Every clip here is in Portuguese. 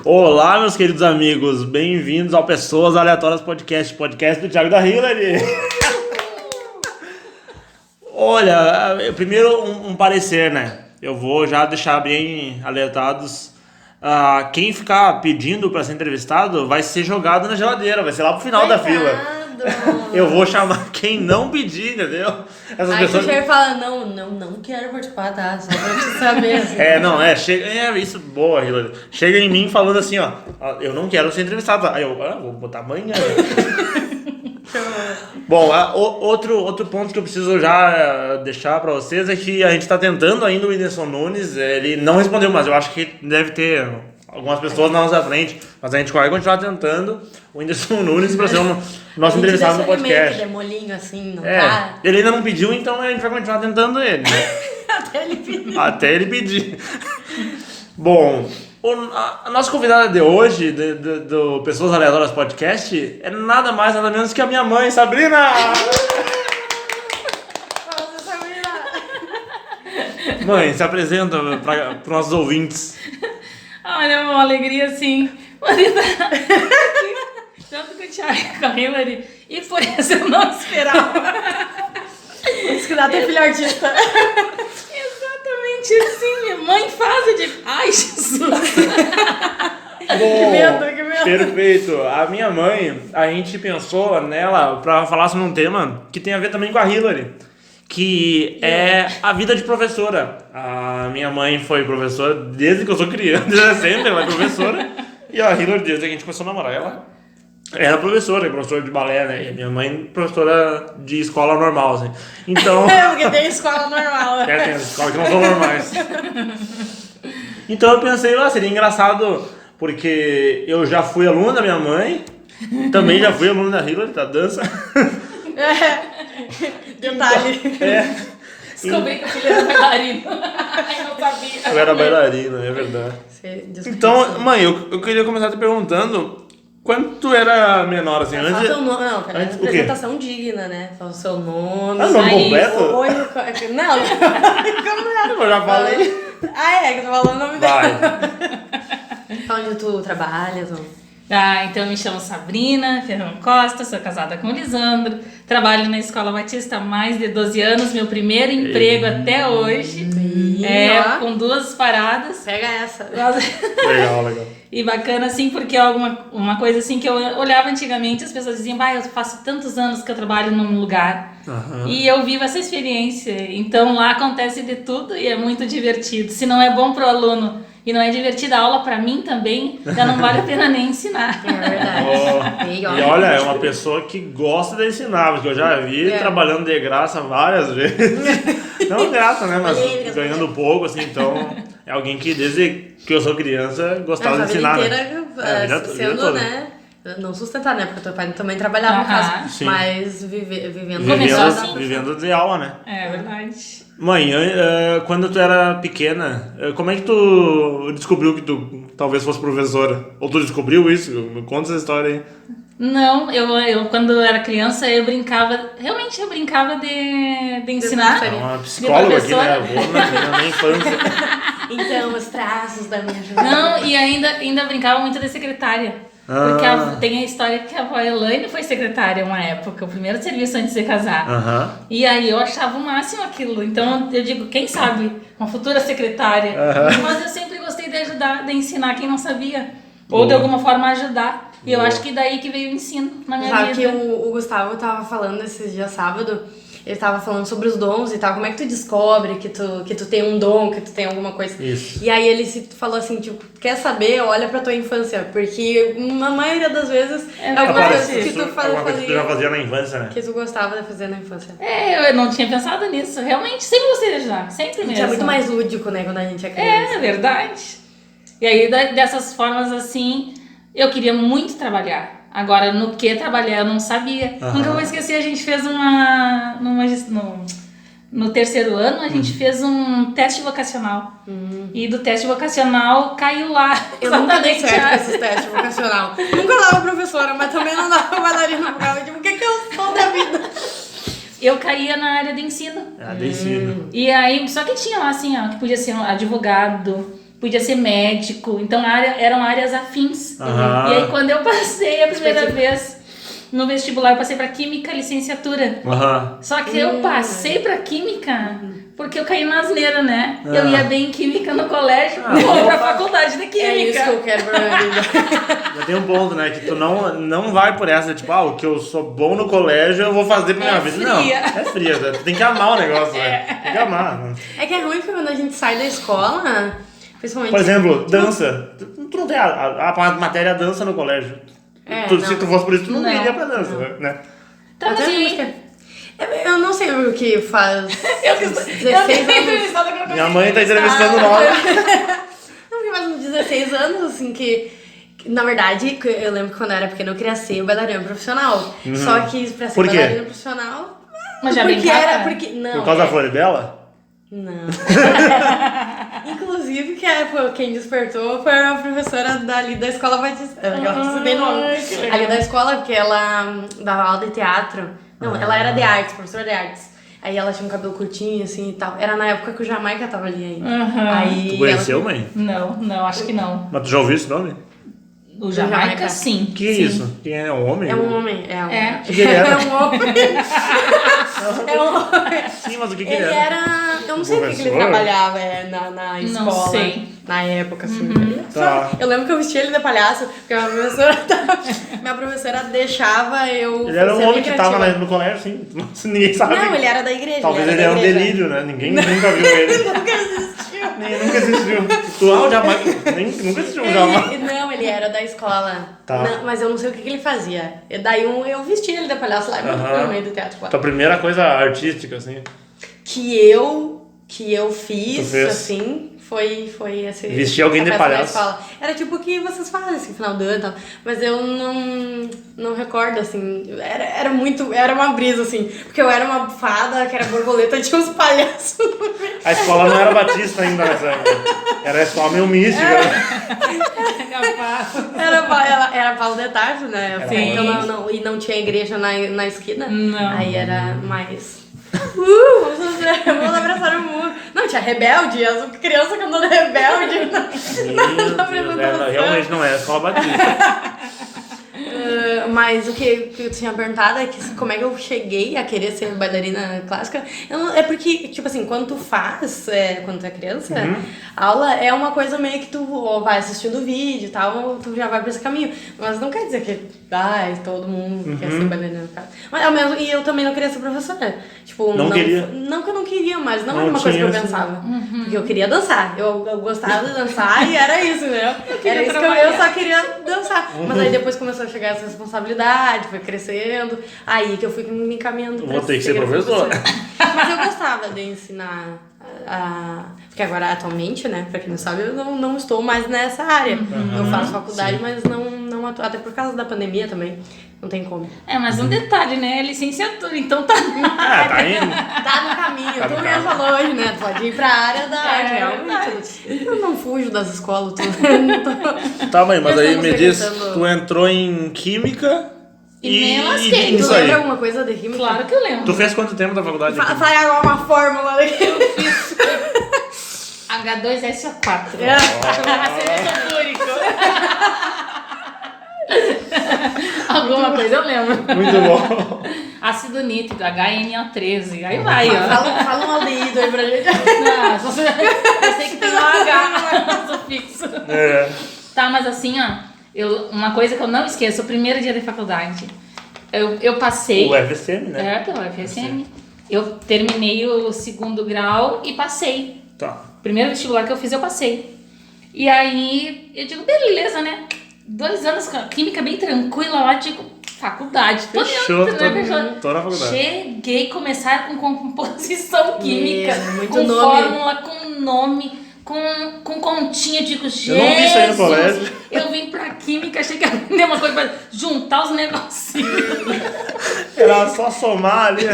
Olá, meus queridos amigos, bem-vindos ao Pessoas Aleatórias podcast do Thiago da Hillary. Olha, primeiro um parecer, né? Eu vou já deixar bem alertados. Quem ficar pedindo para ser entrevistado vai ser jogado na geladeira, vai ser lá pro final da fila. Eu vou chamar quem não pedir, entendeu? Essas aí pessoas... tu chega e fala, não quero participar, tá? Só pra te saber. Assim, chega, isso, boa, Hillary. Chega em mim falando assim, ó, eu não quero ser entrevistado. Aí eu, vou botar amanhã. Bom, outro ponto que eu preciso já deixar pra vocês é que a gente tá tentando ainda o Whindersson Nunes, ele não respondeu, mas eu acho que deve ter algumas pessoas na nossa frente, mas a gente vai continuar tentando o Whindersson Nunes pra ser o nosso entrevistado no podcast. Ele é molinho assim, não tá? Ele ainda não pediu, então a gente vai continuar tentando ele, né? Até ele pedir. Bom, a nossa convidada de hoje, do Pessoas Aleatórias Podcast, é nada mais, nada menos que a minha mãe, Sabrina! Mãe, se apresenta para os nossos ouvintes. Olha, é uma alegria assim. Tanto que o Thiago com a Hillary, e por isso eu não esperava. Isso que dá ter filho artista. Exatamente assim, minha mãe faz de... Ai, Jesus! Bom, que medo. Perfeito. A minha mãe, a gente pensou nela para falar sobre um tema que tem a ver também com a Hillary, que é a vida de professora. A minha mãe foi professora desde que eu sou criança, sempre ela é professora. E a Hillary, desde que a gente começou a namorar, ela era professora de balé, né? E a minha mãe, professora de escola normal, assim. Então... porque tem escola normal. Tem escola que não são normais. Então eu pensei, seria engraçado, porque eu já fui aluno da minha mãe, também já fui aluno da Hillary, da dança. Detalhe. Descobri que o filho era bailarino. Eu não sabia. Eu era bailarina, é verdade. Então, mãe, eu queria começar te perguntando, quando tu era menor, assim, antes... Fala seu nome, não, cara, antes, apresentação digna, né? Fala o seu nome. Nome completo? Não, eu já falei. Que tu falou o nome dela. Vai. Onde tu trabalha, então eu me chamo Sabrina Ferrão Costa, sou casada com o Lisandro, trabalho na Escola Batista há mais de 12 anos, meu primeiro emprego até hoje, com 2 paradas. Pega essa. Legal. E bacana assim, porque é uma coisa assim que eu olhava antigamente, as pessoas diziam, eu faço tantos anos que eu trabalho num lugar, e eu vivo essa experiência, então lá acontece de tudo e é muito divertido. Se não é bom pro aluno e não é divertida a aula pra mim também, já não vale a pena nem ensinar. É verdade. E olha, é uma pessoa que gosta de ensinar, porque eu já vi trabalhando de graça várias vezes. Não de graça, né? Mas ganhando pouco, assim, então é alguém que desde que eu sou criança gostava de ensinar. A vida inteira, né? Não sustentar, né? Porque teu pai também trabalhava no caso. Sim. Mas vivendo de aula, né? É verdade. Mãe, quando tu era pequena, como é que tu descobriu que tu talvez fosse professora? Ou tu descobriu isso? Me conta essa história aí. Não, eu quando eu era criança, eu brincava de ensinar. É uma psicóloga aqui, né? Eu vou na minha infância. Então, os traços da minha jornada. Não, e ainda brincava muito de secretária. Porque tem a história que a avó Elaine foi secretária uma época, o primeiro serviço antes de casar. E aí eu achava o máximo aquilo. Então eu digo, quem sabe, uma futura secretária. Mas eu sempre gostei de ajudar, de ensinar quem não sabia. Ou de alguma forma ajudar. E eu acho que daí que veio o ensino na minha vida. Sabe que o Gustavo tava falando esses dias sábado, ele tava falando sobre os dons e tal, como é que tu descobre que tu tem um dom, que tu tem alguma coisa. Isso. E aí ele falou assim, tipo, quer saber, olha pra tua infância, porque na maioria das vezes é alguma coisa que tu fazia. Que tu já fazia na infância, né? Que tu gostava de fazer na infância. Eu não tinha pensado nisso, realmente, sempre gostei de ajudar, sempre mesmo. É muito mais lúdico, né, quando a gente é criança. É verdade. E aí, dessas formas assim, eu queria muito trabalhar. Agora, no que trabalhar, eu não sabia. Nunca vou esquecer, a gente fez no terceiro ano, a gente fez um teste vocacional. E do teste vocacional, caiu lá. Eu nunca dei certo com esses testes vocacional. Nunca dava professora, mas também não dava bailarina. Tipo, o que eu sou da vida? Eu caía na área de ensino. De ensino. E aí, só que tinha lá assim, ó, que podia ser um advogado, podia ser médico. Então eram áreas afins. E aí quando eu passei a primeira vez no vestibular, eu passei pra Química, licenciatura. Só que eu passei pra Química porque eu caí na asneira, né? Eu ia bem em Química no colégio, vou pra faculdade de Química. É isso que eu quero pra minha vida. Já tem um ponto, né? Que tu não vai por essa, tipo, o que eu sou bom no colégio, eu vou fazer pra minha vida. Não, é fria. Tu tem que amar o negócio, né? Tem que amar. É que é ruim porque quando a gente sai da escola, principalmente... Por exemplo, dança. Tu não tem a matéria dança no colégio. Se tu fosse por isso, tu não iria pra dança, né? Então, assim... Eu não sei o que faz 16 anos. Minha mãe tá entrevistando nós. Não, porque faz uns 16 anos, assim, que na verdade, eu lembro que quando eu era pequena eu queria ser bailarina profissional. Só que pra ser bailarina profissional... Mas já não, por causa da Floribela? Não. Inclusive, quem despertou foi a professora dali da escola Batista. Eu estudei nome. Ali da escola, porque ela dava aula de teatro. Não, ela era de artes, professora de artes. Aí ela tinha um cabelo curtinho, assim, e tal. Era na época que o Jamaica tava ali ainda. Aí tu conheceu, mãe? Não, acho que não. Mas tu já ouviu esse nome? O Jamaica, sim. Que é isso? Quem é? Um homem? É um homem. É. O que ele era? É um homem. É um homem. Sim, mas o que ele era? Eu não sei o que ele trabalhava na escola. Não sei. Na época, assim. Eu lembro que eu vestia ele de palhaço, porque minha professora deixava eu. Ele era um homem que tava no colégio, sim. Ninguém sabe. Não, ele era da igreja. Talvez ele era um delírio, né? Ninguém nunca viu ele. Nunca existiu. Nunca existiu. Tu, Jamaica. Nunca existiu um Jamaica. Não, ele era da escola. Tá. Não, mas eu não sei o que ele fazia. E daí eu vestia ele de palhaço lá no meio do teatro. Tua primeira coisa artística, assim? Que eu fiz, assim, foi esse... Vestir alguém de palhaço? Era tipo o que vocês fazem, assim, final do ano e tal. Mas eu não recordo, assim. Era uma brisa, assim. Porque eu era uma fada, que era borboleta, tinha uns palhaços no meio. A escola não era batista ainda nessa época. Era a escola meio mística. Era Paulo de Tarso, né? Então e não tinha igreja na esquina. Não. Aí era mais... vamos abraçar o mundo. Não, tinha Rebelde, as crianças cantando Rebelde. Realmente não é a escola batista. Mas o que eu tinha perguntado é que como é que eu cheguei a querer ser bailarina clássica. É porque, tipo assim, quando tu faz, quando tu é criança, a aula é uma coisa meio que tu vai assistindo o vídeo e tal, tu já vai pra esse caminho. Mas não quer dizer que todo mundo quer ser bailarina clássica. Mas ao menos, e eu também não queria ser professora. Tipo, não queria. Não que eu não queria, mas não era uma coisa que eu pensava. Porque eu queria dançar. Eu gostava de dançar e era isso, né? Era isso que eu só queria dançar. Mas aí depois começou a chegar essa responsabilidade, foi crescendo. Aí que eu fui me encaminhando pra Vou ter que ser professora. Mas eu gostava de ensinar. Porque agora, atualmente, né? Pra quem não sabe, eu não estou mais nessa área. Eu faço faculdade, mas não atuo. Até por causa da pandemia também. Não tem como. Mas um detalhe, né? É licenciatura, então tá... Tá indo. Tá no caminho. Tu mesmo falou hoje, né? Tu pode ir pra área da arte, realmente. Eu não fujo das escolas. Tá, mãe, mas aí me diz, tu entrou em Química e nem lasquei. Tu lembra alguma coisa de Química? Claro que eu lembro. Tu fez quanto tempo da faculdade? Fala agora uma fórmula daqui. Eu fiz H2SO4. Ácido sulfúrico. Alguma coisa eu lembro. Muito bom. Ácido nítrico, HNO13. Aí vai, ó. Fala um aldeído aí pra gente. Não, eu sei que tem um H no sufixo. Tá, mas assim, ó. Uma coisa que eu não esqueço, o primeiro dia de faculdade. Eu passei. O FSM, né? Pelo FSM. Eu terminei o 2º grau e passei. Tá. Primeiro vestibular que eu fiz, eu passei. E aí, eu digo, beleza, né? 2 anos, química bem tranquila lá, digo, faculdade. Fechou, tô na faculdade. Cheguei a começar com composição química, muito com nome. fórmula, com nome, com continha. Digo, Jesus, eu não vi isso aí no colégio. Eu vim pra química, achei que ia aprender uma coisa pra juntar os negocinhos. Era só somar ali.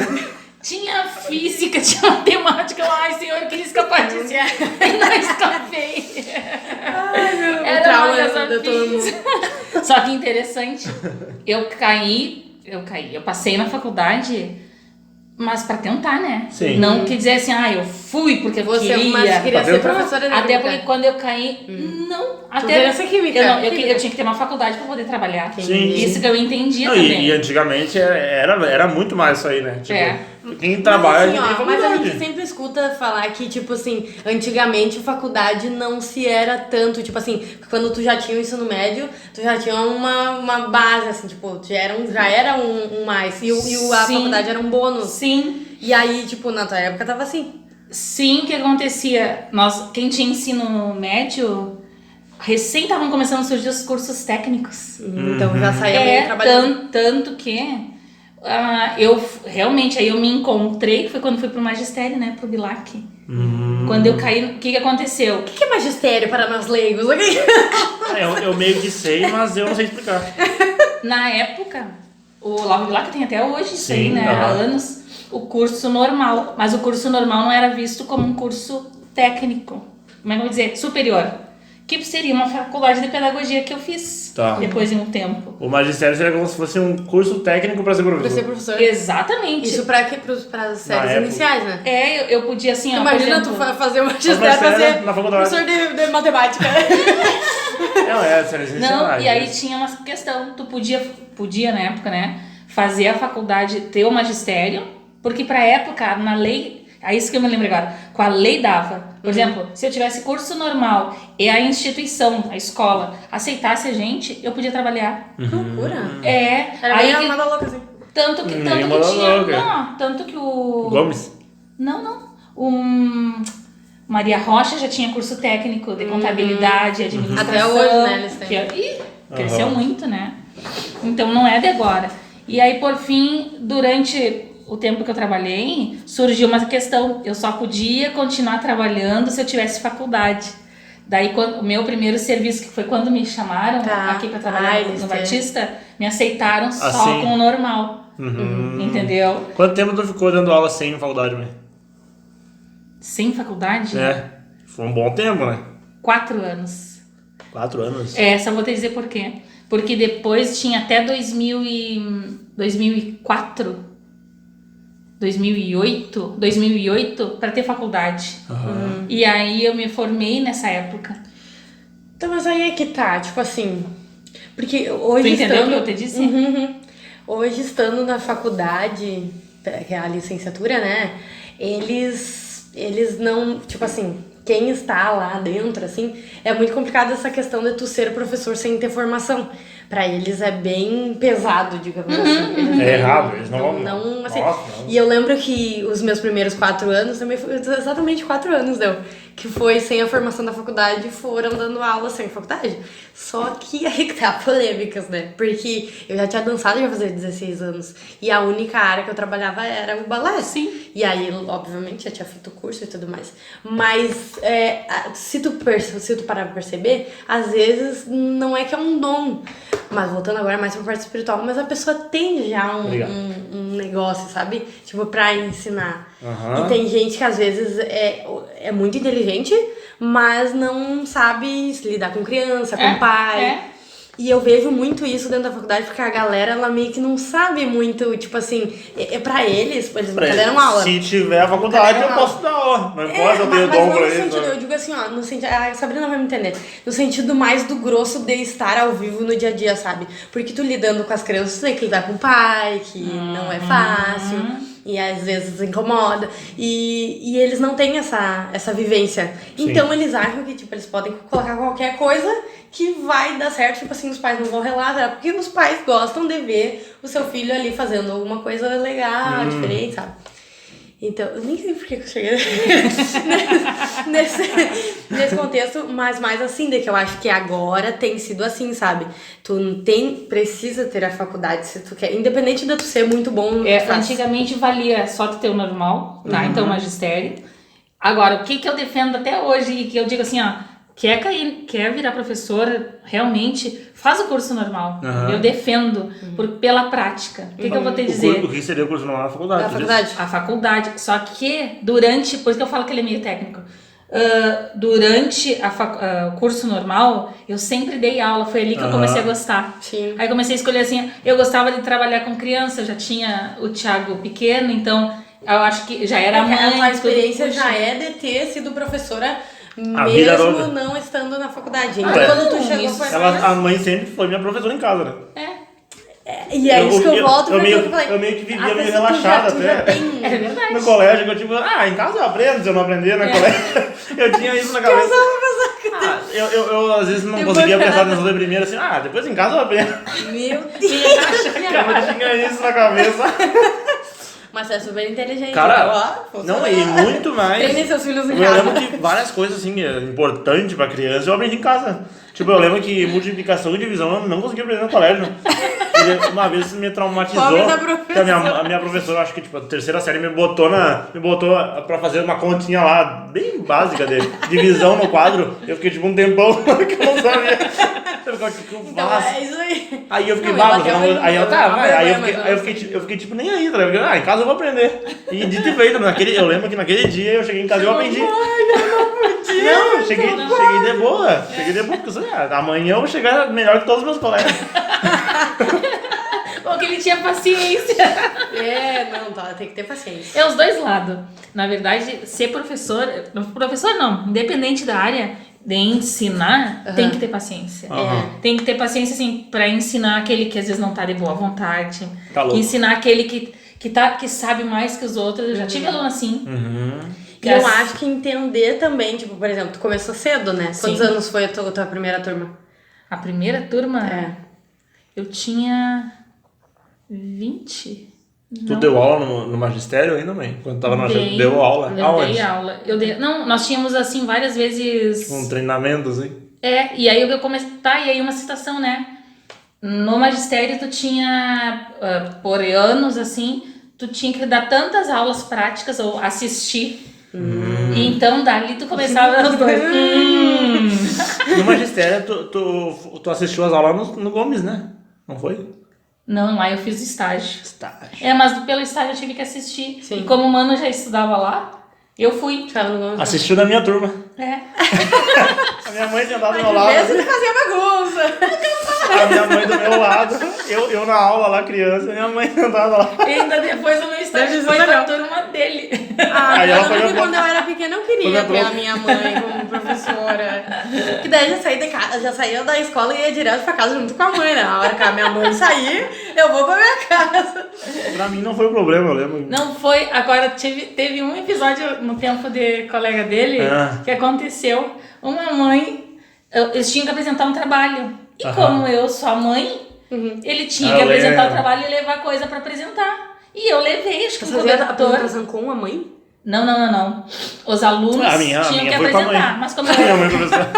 Tinha física, tinha matemática. Ai, senhor, eu queria escapar disso. E não escapei. Ai, meu Era uma desafio. Só que interessante, eu passei na faculdade, Mas pra tentar, né? Sim. Não quer dizer assim, eu fui porque eu Você queria. queria ser professora de Até química. porque quando eu caí, não. Tu queria ser química. Eu tinha que ter uma faculdade pra poder trabalhar. Sim. Isso que eu entendia Não, também. e antigamente era muito mais isso aí, né? Tipo, quem Mas, trabalha assim, tem mas a faculdade. gente sempre escuta falar que, tipo assim, antigamente faculdade não se era tanto, tipo assim, quando tu já tinha o ensino médio, tu já tinha uma base, assim, tipo, já era um mais, e a Sim. faculdade era um bônus. Sim. E aí, tipo, na tua época tava assim. Sim, o que acontecia? Quem tinha ensino médio, recém estavam começando a surgir os cursos técnicos. Então já saía meio trabalhando. Tanto que eu realmente, aí eu me encontrei, foi quando fui pro magistério, né, pro Bilac. Quando eu caí, o que aconteceu? O que é magistério para nós leigos? Eu meio que sei, mas eu não sei explicar. Na época, o Olavo Bilac tem até hoje isso aí, Sim, né, há anos, o curso normal. Mas o curso normal não era visto como um curso técnico, como é que eu vou dizer, superior. Que seria uma faculdade de pedagogia que eu fiz depois de um tempo. O magistério seria como se fosse um curso técnico para ser professor. Pra ser professor. Exatamente. Isso para as séries iniciais, né? Eu podia assim, Imagina por exemplo, tu fazer o magistério pra ser na faculdade. professor de matemática. Séries iniciais. Não, e aí tinha uma questão, tu podia na época, né, fazer a faculdade, ter o magistério, porque pra época, na lei, é isso que eu me lembro agora, com a lei dava. Por exemplo, se eu tivesse curso normal e a instituição, a escola, aceitasse a gente, eu podia trabalhar. Que loucura. Era aí bem armada louca, assim. Tanto que tanto que o... Gomes? Não. Maria Rocha já tinha curso técnico de contabilidade, administração. Até hoje, né, eles têm. Cresceu muito, né? Então não é de agora. E aí, por fim, durante o tempo que eu trabalhei, surgiu uma questão. Eu só podia continuar trabalhando se eu tivesse faculdade. Daí, o meu primeiro serviço, que foi quando me chamaram aqui pra trabalhar no Batista, me aceitaram só com o normal. Entendeu? Quanto tempo tu ficou dando aula sem faculdade, mãe? Sem faculdade? Foi um bom tempo, né? 4 anos. 4 anos? Só vou te dizer por quê. Porque depois tinha até 2004, 2008 para ter faculdade. E aí eu me formei nessa época. Então, mas aí é que tá, tipo assim... Porque hoje Tu entendeu o que eu te disse? Hoje, estando na faculdade, que é a licenciatura, né? Eles não... Tipo assim, quem está lá dentro, assim... É muito complicado essa questão de tu ser professor sem ter formação. Pra eles é bem pesado, digamos assim. É errado, eles não assim, Nossa, E eu lembro que os meus primeiros 4 anos, também foi exatamente 4 anos, que foi sem a formação da faculdade, foram dando aula sem faculdade. Só que aí que tá polêmicas, né? Porque eu já tinha dançado, já fazia 16 anos. E a única área que eu trabalhava era o balé. Sim. E aí, obviamente, já tinha feito curso e tudo mais. Mas, se tu parar pra perceber, às vezes não é que é um dom. Mas voltando agora mais pra parte espiritual, mas a pessoa tem já um negócio, sabe? Tipo, pra ensinar. E tem gente que às vezes é muito inteligente, mas não sabe lidar com criança, com pai. E eu vejo muito isso dentro da faculdade, porque a galera, ela meio que não sabe muito, tipo assim, pra eles deram aula. Se tiver a faculdade, eu posso dar aula. Não importa, eu tenho dom pra isso. Eu digo assim, ó, no sentido, a Sabrina vai me entender, no sentido mais do grosso de estar ao vivo no dia a dia, sabe? Porque tu lidando com as crianças, tu tem que lidar com o pai, que não é fácil. E às vezes incomoda. E eles não têm essa vivência. Sim. Então eles acham que, tipo, eles podem colocar qualquer coisa que vai dar certo. Tipo assim, os pais não vão relatar. Porque os pais gostam de ver o seu filho ali fazendo alguma coisa legal, diferente, sabe? Então, eu nem sei por que eu cheguei nesse contexto, mas mais assim, de que eu acho que agora tem sido assim, sabe? Tu precisa ter a faculdade se tu quer, independente de tu ser muito bom no que tu faz. Antigamente valia só tu ter o normal, tá? Então, magistério. Agora, o que eu defendo até hoje, e que eu digo assim, ó, quer virar professora, realmente, faz o curso normal. Eu defendo, pela prática. O que eu vou te dizer? O que seria o curso normal na faculdade? A faculdade. Só que durante, por isso que eu falo que ele é meio técnico, durante o curso normal, eu sempre dei aula, foi ali que eu comecei a gostar. Sim. Aí comecei a escolher assim, eu gostava de trabalhar com criança, eu já tinha o Thiago pequeno, então Eu acho que já era mãe. A tua experiência tudo, já é de ter sido professora A vida mesmo toda. não estando na faculdade. Ah, Então é. quando tu chegou Isso. foi A mãe sempre foi minha professora em casa, né? E é isso que eu volto pra meio, aquilo que eu falei. eu meio que vivia Às meio vezes tu relaxado tu já até. tem... É verdade. No colégio, que eu tipo, em casa eu aprendo, se eu não aprender no colégio. Eu tinha isso na cabeça. Eu às vezes não Que conseguia bacana. prestar atenção de primeira, assim, depois em casa eu aprendo. Meu Deus. Eu tinha isso na cabeça. Mas é super inteligente. Cara, ó, não, e muito mais. Treine seus filhos em Eu casa. lembro que várias coisas assim importantes pra criança eu aprendi em casa. Tipo, eu lembro que multiplicação e divisão eu não conseguia aprender no colégio. E uma vez isso me traumatizou. Pobre da Que professora. a minha professora, acho que tipo, a terceira série me botou pra fazer uma continha lá, bem básica de divisão no quadro. Eu fiquei tipo um tempão que eu não sabia. Eu ficava, tipo, Então é isso aí. Aí eu fiquei Não, bago, bateu ainda, aí eu não, tá, não, vai. Aí eu mas fiquei, eu aí eu não fiquei, eu fiquei tipo nem aí, tá ligado? Em casa eu vou aprender. E dito e feito, eu lembro que naquele dia eu cheguei em casa e eu aprendi. Não, eu cheguei de boa. Cheguei de boa, porque eu falei, amanhã eu vou chegar melhor que todos os meus colegas. Porque ele tinha paciência. Tem que ter paciência. É os dois lados. Na verdade, ser professor não, independente da área de ensinar, tem que ter paciência. Tem que ter paciência, assim, pra ensinar aquele que às vezes não tá de boa vontade. Tá louco. Ensinar aquele que sabe mais que os outros. Eu já tive aluno assim. E eu acho que entender também, tipo, por exemplo, tu começou cedo, né? Quantos Sim. anos foi a tua primeira turma? A primeira turma, É. eu tinha 20. Tu deu aula no magistério ainda, mãe? Quando tava no magistério, deu aula? Eu Aonde? dei aula. Não, nós tínhamos assim várias vezes. Tipo um treinamento, assim? E aí eu comecei. Tá, e aí uma citação, né? No magistério tu tinha, por anos assim, tu tinha que dar tantas aulas práticas ou assistir. E então dali tu começava os dois. No magistério, tu assistiu as aulas no Gomes, né? Não foi? Não, lá eu fiz estágio. Estágio. Mas pelo estágio eu tive que assistir. Sim. E como o mano já estudava lá, eu fui. Assistiu da minha turma. A minha mãe sentada do meu lado. Mesmo que fazia bagunça. A minha mãe do meu lado. Eu na aula lá, criança. Minha mãe sentada lá. E ainda depois o meu estágio Deve foi ser pra legal. turma dele. Aí ela foi Porque minha quando eu era pequena eu Foi queria minha ter a prof. minha mãe como professora. Que daí eu já saí de casa, já saía da escola e ia direto pra casa junto com a mãe, né? A hora que a minha mãe sair, eu vou pra minha casa. Pra mim não foi problema, eu lembro. Não foi, agora teve um episódio no tempo de colega dele que aconteceu. Uma mãe, eles tinham que apresentar um trabalho. E como eu sou a mãe, ele tinha que apresentar o trabalho e levar coisa pra apresentar. E eu levei, acho que Você o fazia a cobertor. apresentação com a mãe? Não. Os alunos A minha tinham que foi com a apresentar. mãe. Mas como Minha mãe professora.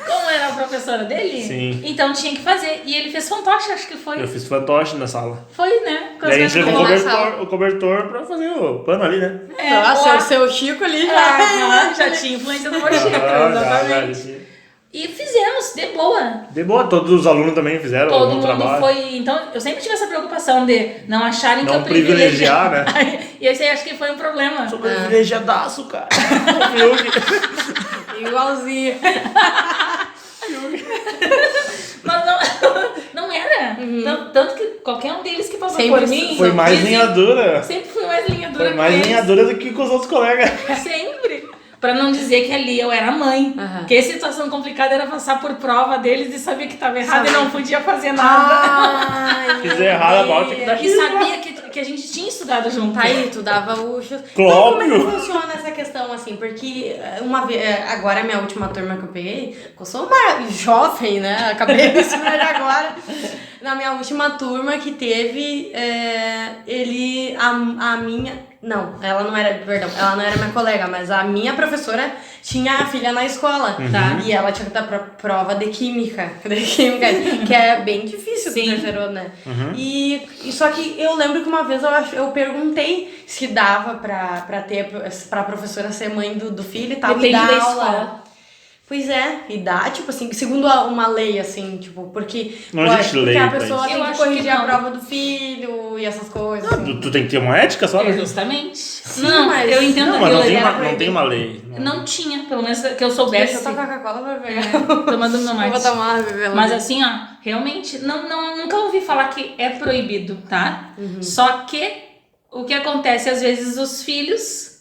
como era a professora dele, Sim. então tinha que fazer. E ele fez fantoche, acho que foi. Eu fiz fantoche na sala. Foi, né? E aí a gente levou na sala. o cobertor pra fazer o pano ali, né? Nossa, lá- o seu Chico ali já tinha influência do Mochico, Já, exatamente. E fizemos, de boa. De boa, todos os alunos também fizeram Todo o mundo trabalho. foi. Então, eu sempre tive essa preocupação de não acharem que Não eu privilegiar, né? E esse aí acho que foi um problema. Sou privilegiadaço, cara. O Fiuk. Igualzinho. Mas não era. Tanto que qualquer um deles que passou Sempre por mim. Foi mais dizem- linha dura. Sempre fui mais linha dura Foi mais com linha eles. dura do que com os outros colegas. Sempre. Pra não dizer que ali eu era mãe. Que a situação complicada era passar por prova deles e saber que tava errado e não podia fazer nada. Ai, Fizer errado, a bola tinha que dar E sabia que a gente tinha estudado junto. Tá aí, tu dava o chute. Óbvio. Como é que funciona essa questão, assim? Porque uma vez, agora a minha última turma que eu peguei, que eu sou uma jovem, né? Acabei de estudar agora. Na minha última turma que teve, a minha... Não, ela não era minha colega, mas a minha professora tinha a filha na escola. Tá? E ela tinha que dar prova de química. Que é bem difícil do terceiro ano, né? E só que eu lembro que uma vez eu perguntei se dava pra professora ser mãe do filho e tal. Depende e dar da aula. escola. Pois é, e dá, tipo assim, segundo uma lei, assim, tipo, porque... Não existe lei Porque a pra pessoa isso. tem Eu que acho que corrigir a não. prova do filho e essas coisas. assim. Tu tem que ter uma ética só, né? Justamente. Não, mas- eu entendo. Não, mas não eu tem, era não tem uma lei. Não tinha, pelo menos que eu soubesse. Deixa eu tomar Coca-Cola pra pegar. Tomando meu Eu mate. vou tomar, bebê. Mas assim, ó, realmente, nunca ouvi falar que é proibido, tá? Só que o que acontece, às vezes os filhos,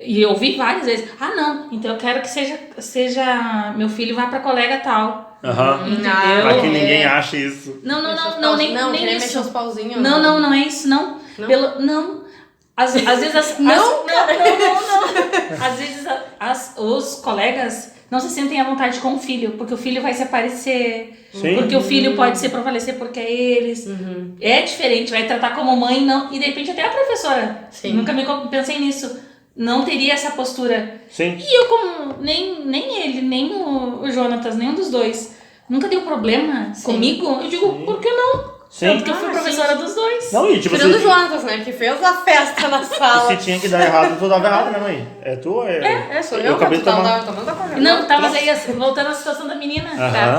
e eu ouvi várias vezes, não, então eu quero que seja meu filho vá pra colega tal. Entendeu? Pra que ninguém ache isso. Não, nem querer isso. mexer os pauzinhos. Não é isso, não. Não. Às vezes Não. Às vezes os colegas não se sentem à vontade com o filho, porque o filho vai se aparecer, Sim. porque o filho pode se prevalecer porque é eles. É diferente, vai tratar como mãe, não. E de repente até a professora, nunca pensei nisso, não teria essa postura. Sim. E eu, como nem ele, nem o Jonatas, nenhum dos dois, nunca deu problema comigo, eu digo, por que não? Sim. Tanto que eu fui professora dos dois. Não, e tipo, Tirando o Jonatas, né? Que fez a festa na sala. se tinha que dar errado, tu dava errado, né, mãe? É tu ou é? Sou eu, acabei de tomar. tomando a conta. Não, mas aí, voltando à situação da menina,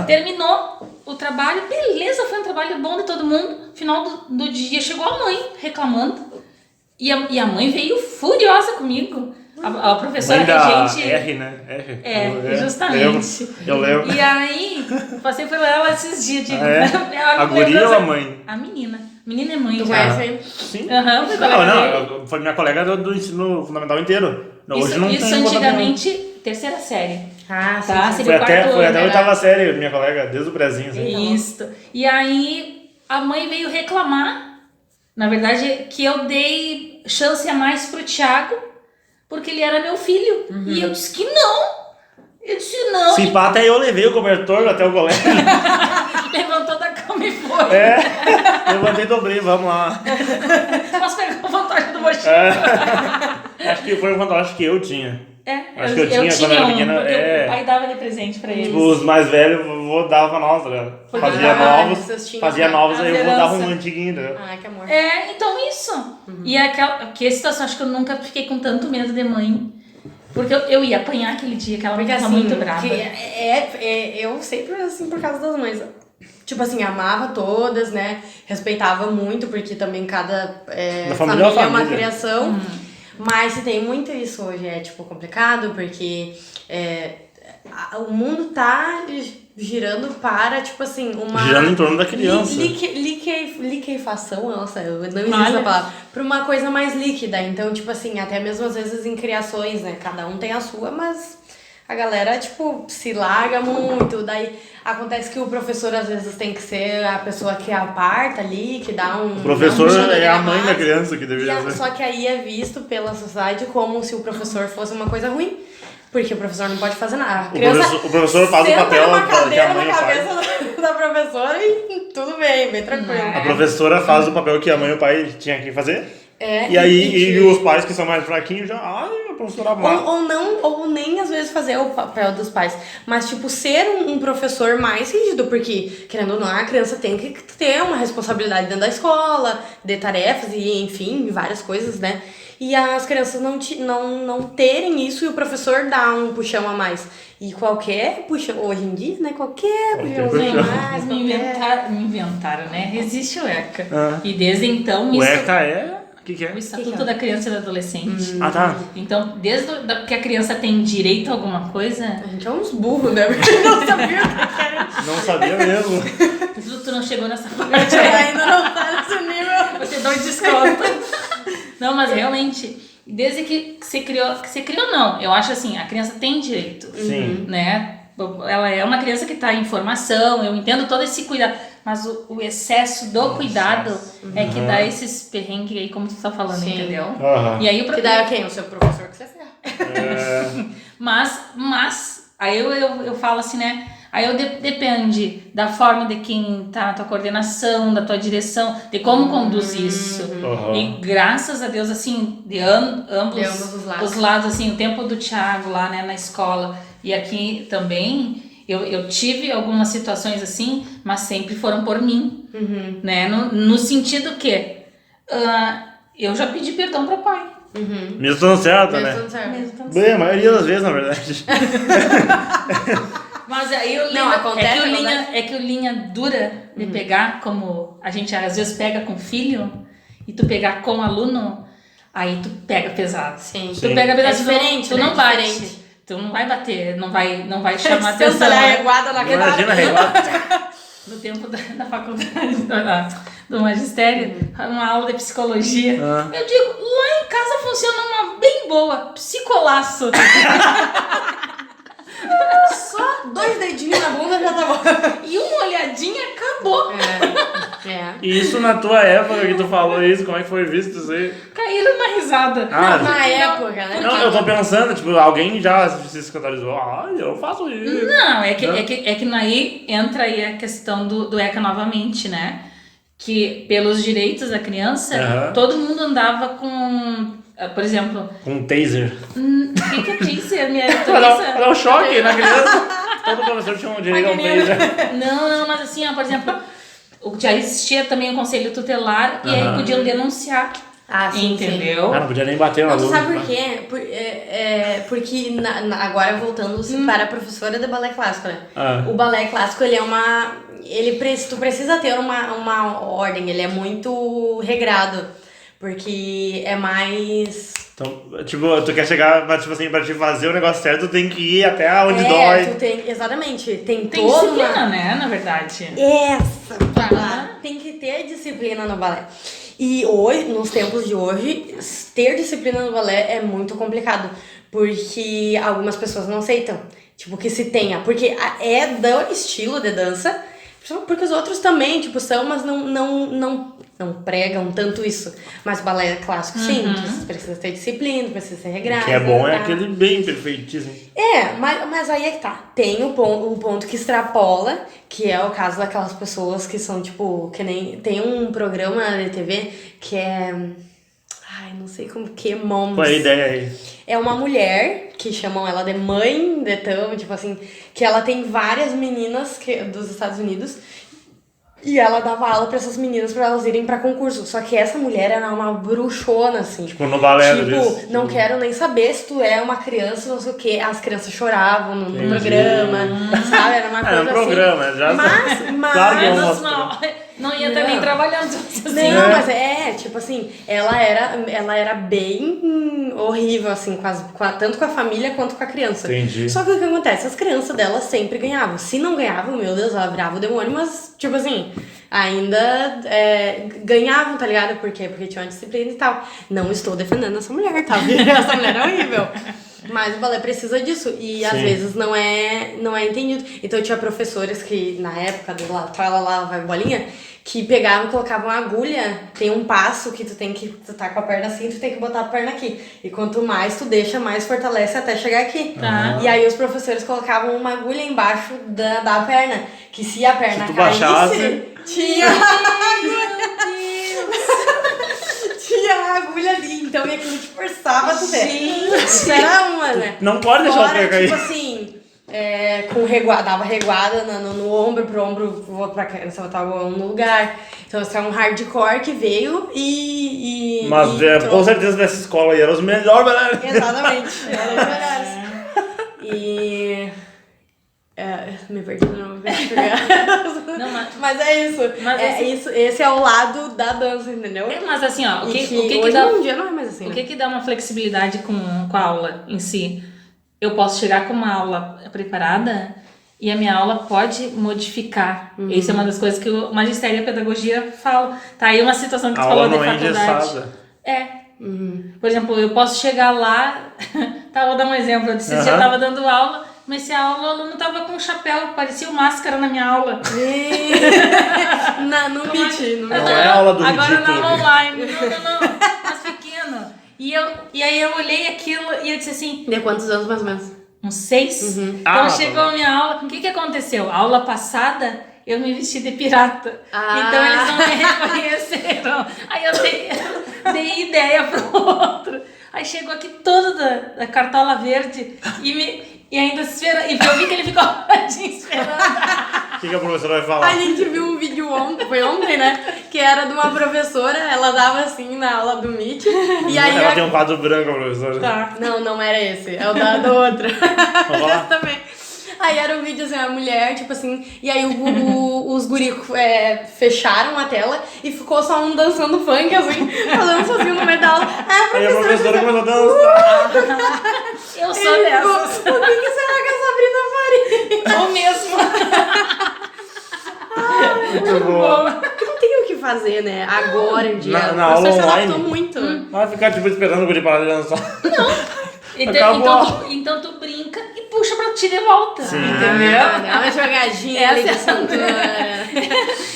terminou o trabalho, beleza, foi um trabalho bom de todo mundo. Final do dia, chegou a mãe reclamando, e a mãe veio furiosa comigo. A professora regente... R, né? R. Justamente. Eu lembro. E aí, passei por ela esses dias, digo... A guria ou a mãe? A menina. Menina é mãe. Tu já. conhece? Sim. Foi colega dele. Foi minha colega do ensino fundamental inteiro. Hoje não Isso tem antigamente, terceira série. Tá, Seria o quarto Foi ano, até a né? 8ª série, minha colega, desde o prezinho. Assim. Isso. E aí, a mãe veio reclamar, na verdade, que eu dei chance a mais pro Thiago, porque ele era meu filho. E eu disse que não. Eu disse não. Se pá, até eu levei o cobertor até o colégio. Levantou da cama e foi. Levantei e dobrei, vamos lá. Posso pegar a vantagem do mochila? Acho que foi um fantoche que eu tinha. Acho que eu tinha tinha quando era um, pequena. porque o pai dava de presente pra eles. Os mais velhos, vou dava pra nós, né? Porque Fazia novos, aí eu vou dar um herança. antiguinho, né? Ah, que amor. Então isso. E que situação, acho que eu nunca fiquei com tanto medo de mãe. Porque eu ia apanhar aquele dia, que ela Porque estava assim, muito brava. eu sempre, assim, por causa das mães, tipo assim, amava todas, né? Respeitava muito, porque também cada família é uma criação. Mas se tem muito isso hoje, é tipo complicado, porque o mundo tá girando para, tipo assim, uma... Girando em torno da criança. Liquefação, nossa, não existe essa palavra. Pra uma coisa mais líquida. Então, tipo assim, até mesmo às vezes em criações, né? Cada um tem a sua, mas a galera, tipo, se larga muito. Daí acontece que o professor às vezes tem que ser a pessoa que aparta ali, que dá um... O professor é a mãe da criança que deveria ser. Só que aí é visto pela sociedade como se o professor fosse uma coisa ruim. Porque o professor não pode fazer nada. O professor faz o papel uma que cadeira a mãe na faz. cabeça da professora e tudo bem tranquilo. A professora faz o papel que a mãe e o pai tinham que fazer. E aí os pais que são mais fraquinhos já... Ai, a professora má. Ou nem às vezes fazer o papel dos pais. Mas, tipo, ser um professor mais rígido. Porque, querendo ou não, a criança tem que ter uma responsabilidade dentro da escola, de tarefas e, enfim, várias coisas, né? E as crianças não terem isso e o professor dá um puxão a mais. E qualquer puxão, hoje em dia, né? Qualquer puxãozinho a mais. Me inventaram, né? Existe o ECA. E desde então... O ECA é... O que é? O Estatuto da Criança e do Adolescente. Tá. Então, desde que a criança tem direito a alguma coisa... A gente é uns burros, né? Porque não sabia o que era. Não sabia mesmo. Tu não chegou nessa parte. Ainda não tá nesse nível. Você dá um desconto. Não, mas realmente, desde que se criou não, eu acho assim, a criança tem direito. Sim. Né? Ela é uma criança que está em formação, eu entendo todo esse cuidado, mas o excesso do cuidado é que dá esses perrengues aí, como tu tá falando, entendeu? E aí que daí é quem? O seu professor que você ferra. Mas aí eu falo assim, né? Aí depende da forma de quem tá na tua coordenação, da tua direção, de como conduz isso. E graças a Deus, assim, de ambos os lados, assim, o tempo do Thiago lá, né, na escola e aqui também, eu tive algumas situações assim, mas sempre foram por mim, né, no sentido que eu já pedi perdão pro pai. Mesmo estando certa, né? Bem, a maioria das vezes, na verdade. Mas aí é que o linha dura de pegar, como a gente às vezes pega com filho, e tu pegar com aluno, aí tu pega pesado. Sim. Tu pega pesado, diferente, tu né? não bate. Tu não vai bater, não vai chamar atenção. Olhar a reguada na Imagina a reguada. No tempo da faculdade. do magistério, uma aula de psicologia. Eu digo, lá em casa funciona uma bem boa, psicolaço. Só 2 dedinhos na bunda já tá bom. E uma olhadinha, acabou. E isso na tua época que tu falou isso, como é que foi visto isso aí? Caíram na risada. Na época, né? Não, eu tô pensando, tipo, alguém já se escandalizou. Eu faço isso. Não, é que aí entra aí a questão do ECA novamente, né? Que pelos direitos da criança, todo mundo andava com, por exemplo... Com um taser. O que é taser? Minha Pra dar um choque na criança. Todo professor tinha um direito a um taser. Não, mas assim, ó, por exemplo, já existia também o conselho tutelar e aí podiam denunciar. Sim, entendeu? Não podia nem bater no Não, tu aluno. sabe por quê? Porque agora voltando-se para a professora de balé clássico, né? O balé clássico, ele é uma... tu precisa ter uma ordem, ele é muito regrado. Porque é mais... Então, tipo, tu quer chegar, mas tipo assim, pra te fazer o negócio certo, tu tem que ir até onde dói. Exatamente. Tem toda disciplina, né, na verdade. Essa palavra. Tem que ter disciplina no balé. E hoje, nos tempos de hoje, ter disciplina no balé é muito complicado. Porque algumas pessoas não aceitam. Tipo, que se tenha. Porque é do estilo de dança. Porque os outros também, tipo, são, mas não pregam tanto isso. Mas o balé clássico, sim, precisa ter disciplina, precisa ser regrado. O que é bom é aquele bem perfeitíssimo. Mas aí é que tá. Tem o ponto que extrapola, que é o caso daquelas pessoas que são, tipo, que nem... Tem um programa de TV que é... Ai, não sei como que é, Moms. Qual é a ideia aí? É uma mulher, que chamam ela de mãe de tão, tipo assim, que ela tem várias meninas dos Estados Unidos e ela dava aula pra essas meninas pra elas irem pra concurso. Só que essa mulher era uma bruxona, assim. Tipo, no balé Tipo, não quero nem saber se tu é uma criança, não sei o quê. As crianças choravam no programa, sabe? Era uma coisa um programa, assim. Já Mas... Claro que eu não ia estar nem trabalhando. Assim. Não, mas tipo assim, ela era bem horrível, assim, tanto com a família quanto com a criança. Entendi. Só que o que acontece? As crianças dela sempre ganhavam. Se não ganhavam, meu Deus, ela virava o demônio, mas, tipo assim, ainda ganhavam, tá ligado? Por quê? Porque tinha uma disciplina e tal. Não estou defendendo essa mulher, tá? Essa mulher é horrível. Mas o balé precisa disso e às vezes não é entendido. Então tinha professores que na época do lá vai bolinha, que pegavam e colocavam agulha, tem um passo que tu tá com a perna assim, tu tem que botar a perna aqui. E quanto mais tu deixa, mais fortalece até chegar aqui. E aí os professores colocavam uma agulha embaixo da perna, que se a perna caísse, tinha a agulha ali, então aquilo te forçava a tu ver. Isso era uma, né? Não pode deixar o pé cair. Tipo assim, dava reguada no ombro, pro ombro, pra criança botar o ombro no lugar. Então esse é um hardcore que veio Mas com certeza nessa escola aí eram os melhores, galera. Exatamente, eram os melhores. Me perdi no mas é isso. Isso. Esse é o lado da dança, entendeu? Mas assim, ó, o que hoje dá, em dia não é mais assim. O que dá uma flexibilidade com a aula em si? Eu posso chegar com uma aula preparada e a minha aula pode modificar. Isso é uma das coisas que o magistério e a pedagogia fala. Tá aí uma situação que tu falou de faculdade. Por exemplo, eu posso chegar lá, vou dar um exemplo, eu disse, já tava dando aula, mas se a aula, o aluno tava com um chapéu, parecia uma máscara na minha aula. No Meet. Não é aula do agora ridículo. Não online, não, mas pequeno. E aí eu olhei aquilo e eu disse assim... De quantos anos mais ou menos? Uns 6. Então chegou a minha aula, o que aconteceu? A aula passada, eu me vesti de pirata. Então eles não me reconheceram. Aí eu dei ideia pro outro. Aí chegou aqui todo da cartola verde e ainda espera. E eu vi que ele ficou esperando. O que a professora vai falar? A gente viu um vídeo foi ontem, né? Que era de uma professora, ela dava assim na aula do Meet. E aí ela tem um quadro branco, a professora. Tá. Não era esse. É o da outra. Esse também. Aí era um vídeo assim, a mulher, tipo assim, e aí os guri fecharam a tela e ficou só um dançando funk, assim, falando sozinho no meio da aula. Aí a professora começou a dançar. Eu sou dessas. O que será que a Sabrina faria? Ou mesmo. Muito bom. Não tem o que fazer, né? Agora em dia. Na O professor aula se online? adaptou muito. Vai ficar, tipo, esperando o guri parar de dançar. Então tu brinca e puxa pra ti de volta. Sim. Entendeu? Dá uma jogadinha ali de cintura.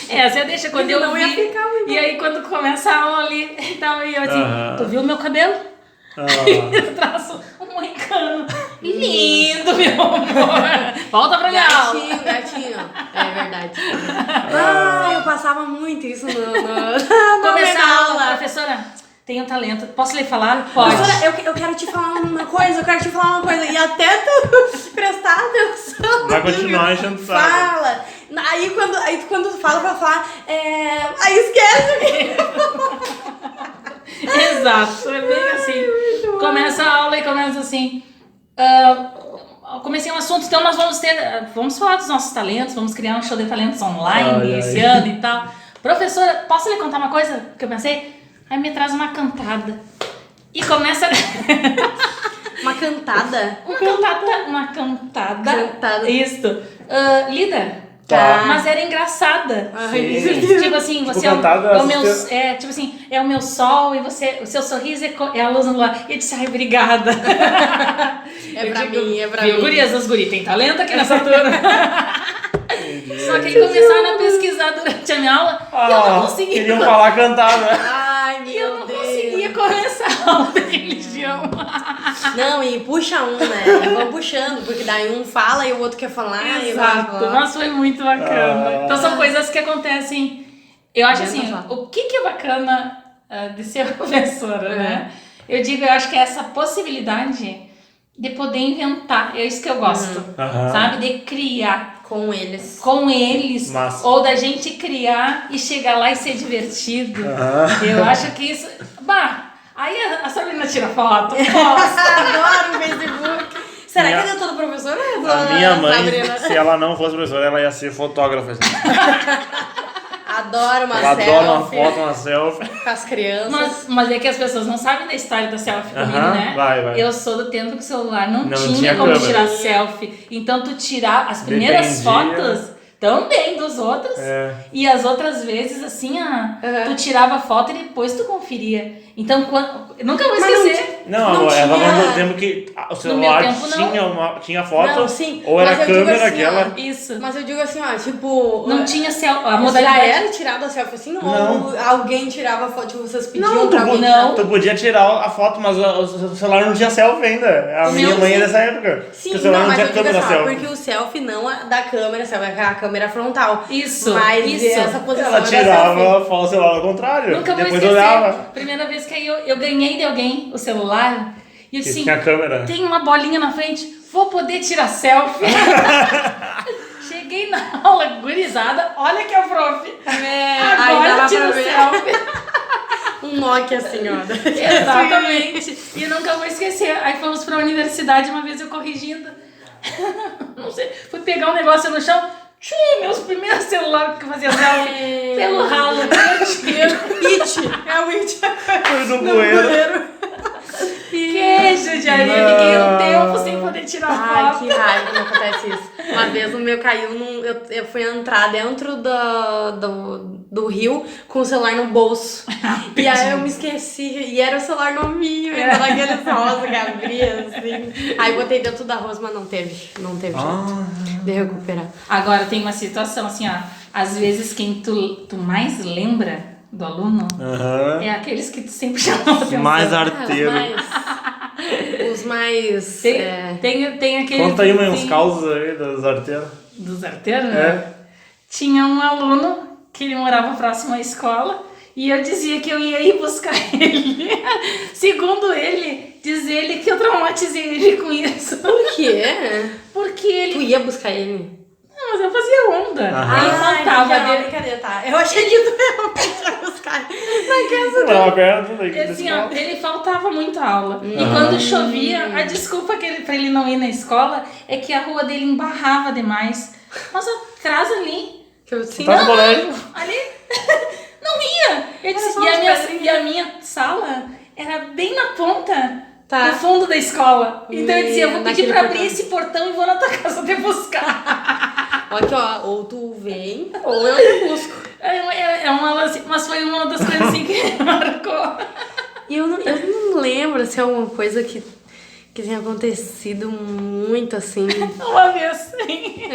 Essa deixa quando eu Não vi. ia ficar muito. E aí quando começa a aula ali, então eu assim, tu viu o meu cabelo? Eu traço um moicano. Lindo, meu amor. Volta pra minha aula. Gatinho. É verdade. Eu passava muito isso no Começar a aula, aula. professora, tenho talento. Posso lhe falar? Pode. Professora, eu quero te falar uma coisa, E até tu prestar atenção. Vai continuar enchendo o saco. Fala. Aí quando tu fala pra falar, aí esquece o que... Exato, é bem assim. Começa a aula e começa assim. Comecei um assunto, então nós vamos falar dos nossos talentos, vamos criar um show de talentos online esse ano e tal. Professora, posso lhe contar uma coisa que eu pensei? Aí me traz uma cantada. E começa. Uma cantada? Uma cantada. Isto. Lida. Tá. Mas era engraçada. Sim. Tipo assim, você cantada, é o meu. Tipo assim, é o meu sol e o seu sorriso é a luz no luar. E eu disse, ai, obrigada. É pra mim. Viu, gurias, os guri tem talento aqui nessa turma. Só que aí começaram a pesquisar durante a minha aula e eu não conseguia. Queriam falar cantada. Ai, E eu meu não Deus. conseguia começar a aula de religião. Não, e puxa um, né? E vão puxando, porque daí um fala e o outro quer falar. Exato, mas foi muito bacana. Então são coisas que acontecem. Eu acho assim, o que é bacana de ser professora, né? Eu acho que é essa possibilidade de poder inventar. É isso que eu gosto, sabe? De criar. Com eles. Massa. Ou da gente criar e chegar lá e ser divertido. Eu acho que isso... Aí a Sabrina tira foto. Adoro o Facebook. Será que é todo professor? A minha mãe, se ela não fosse professora, ela ia ser fotógrafa. Adoro uma Ela selfie. adora uma foto, uma selfie. Com as crianças. Mas é que as pessoas não sabem da história da selfie comigo, né? Vai. Eu sou do tempo que o celular não tinha tinha como câmera. tirar selfie. Então tu tirar as primeiras fotos também dos outros. E as outras vezes, assim, tu tirava foto e depois tu conferia. Então, nunca vou esquecer. Não, amor, ela falou no tempo que o celular tinha foto, Não, sim, ou era mas eu digo câmera assim, aquela. Isso. Mas eu digo assim, tipo... Não tinha a Já modalidade. era tirado a selfie assim? Não. Ou alguém tirava a foto, tipo, vocês pediam Não, pra alguém tirar? tu podia tirar a foto, mas o celular não tinha selfie ainda. A minha mãe é dessa época. Sim, o celular não mas tinha eu digo câmera assim, selfie. porque o selfie não é da câmera, selfie é a câmera frontal. Isso, Mas isso. essa posição Ela é da selfie. tirava o celular ao contrário. Nunca vou depois esquecer. olhava. Primeira vez que eu ganhei de alguém o celular. E eu Que disse, tinha câmera. tem uma bolinha na frente, vou poder tirar selfie. Cheguei na aula gurizada, olha que é o prof. aí Agora dava tira pra ver. selfie. Um Nokia assim, ó. Exatamente. E nunca vou esquecer. Aí fomos pra universidade, uma vez eu corrigindo. Não sei, fui pegar um negócio no chão. Meus primeiros celulares que eu fazia selfie pelo ralo. É o It. Foi no bueiro. Que judiaria. Fiquei um tempo sem poder tirar Ai, foto. que raiva, não acontece isso. Uma vez o meu caiu, eu fui entrar dentro do rio com o celular no bolso. E aí eu me esqueci, e era o celular novinho, ainda naqueles rosa que abria, assim. Aí botei dentro da rosa, mas não teve jeito de recuperar. Agora tem uma situação assim, ó. Às vezes quem tu mais lembra do aluno é aqueles que tu sempre chamou atenção. Mais arteiro. Os mais... Tem aqueles... Conta aí uns assim, causos aí dos arteiros. dos arteiros, né? Tinha um aluno que ele morava próximo à escola e eu dizia que eu ia ir buscar ele. Segundo ele, diz ele que eu traumatizei ele com isso. Por quê? Porque ele... Tu ia buscar ele? Não, mas eu fazia onda. Aí Ah, faltava dele. brincadeira, tá. Eu achei que tu realmente ia buscar na casa dele. Não, perto daqui. Assim, ó, ele faltava muito aula. E quando chovia, a desculpa pra ele não ir na escola é que a rua dele embarrava demais. Mas atrás ali, Tá no colégio. ali, não ia. Eu disse, e a minha sala era bem na ponta do fundo da escola. Então eu dizia, eu vou pedir pra abrir esse portão e vou na tua casa te buscar. Olha aqui, ó, ou tu vem, ou eu te busco. mas foi uma das coisas assim que marcou. E eu não lembro se é uma coisa que tenha acontecido muito assim. Uma vez, sim.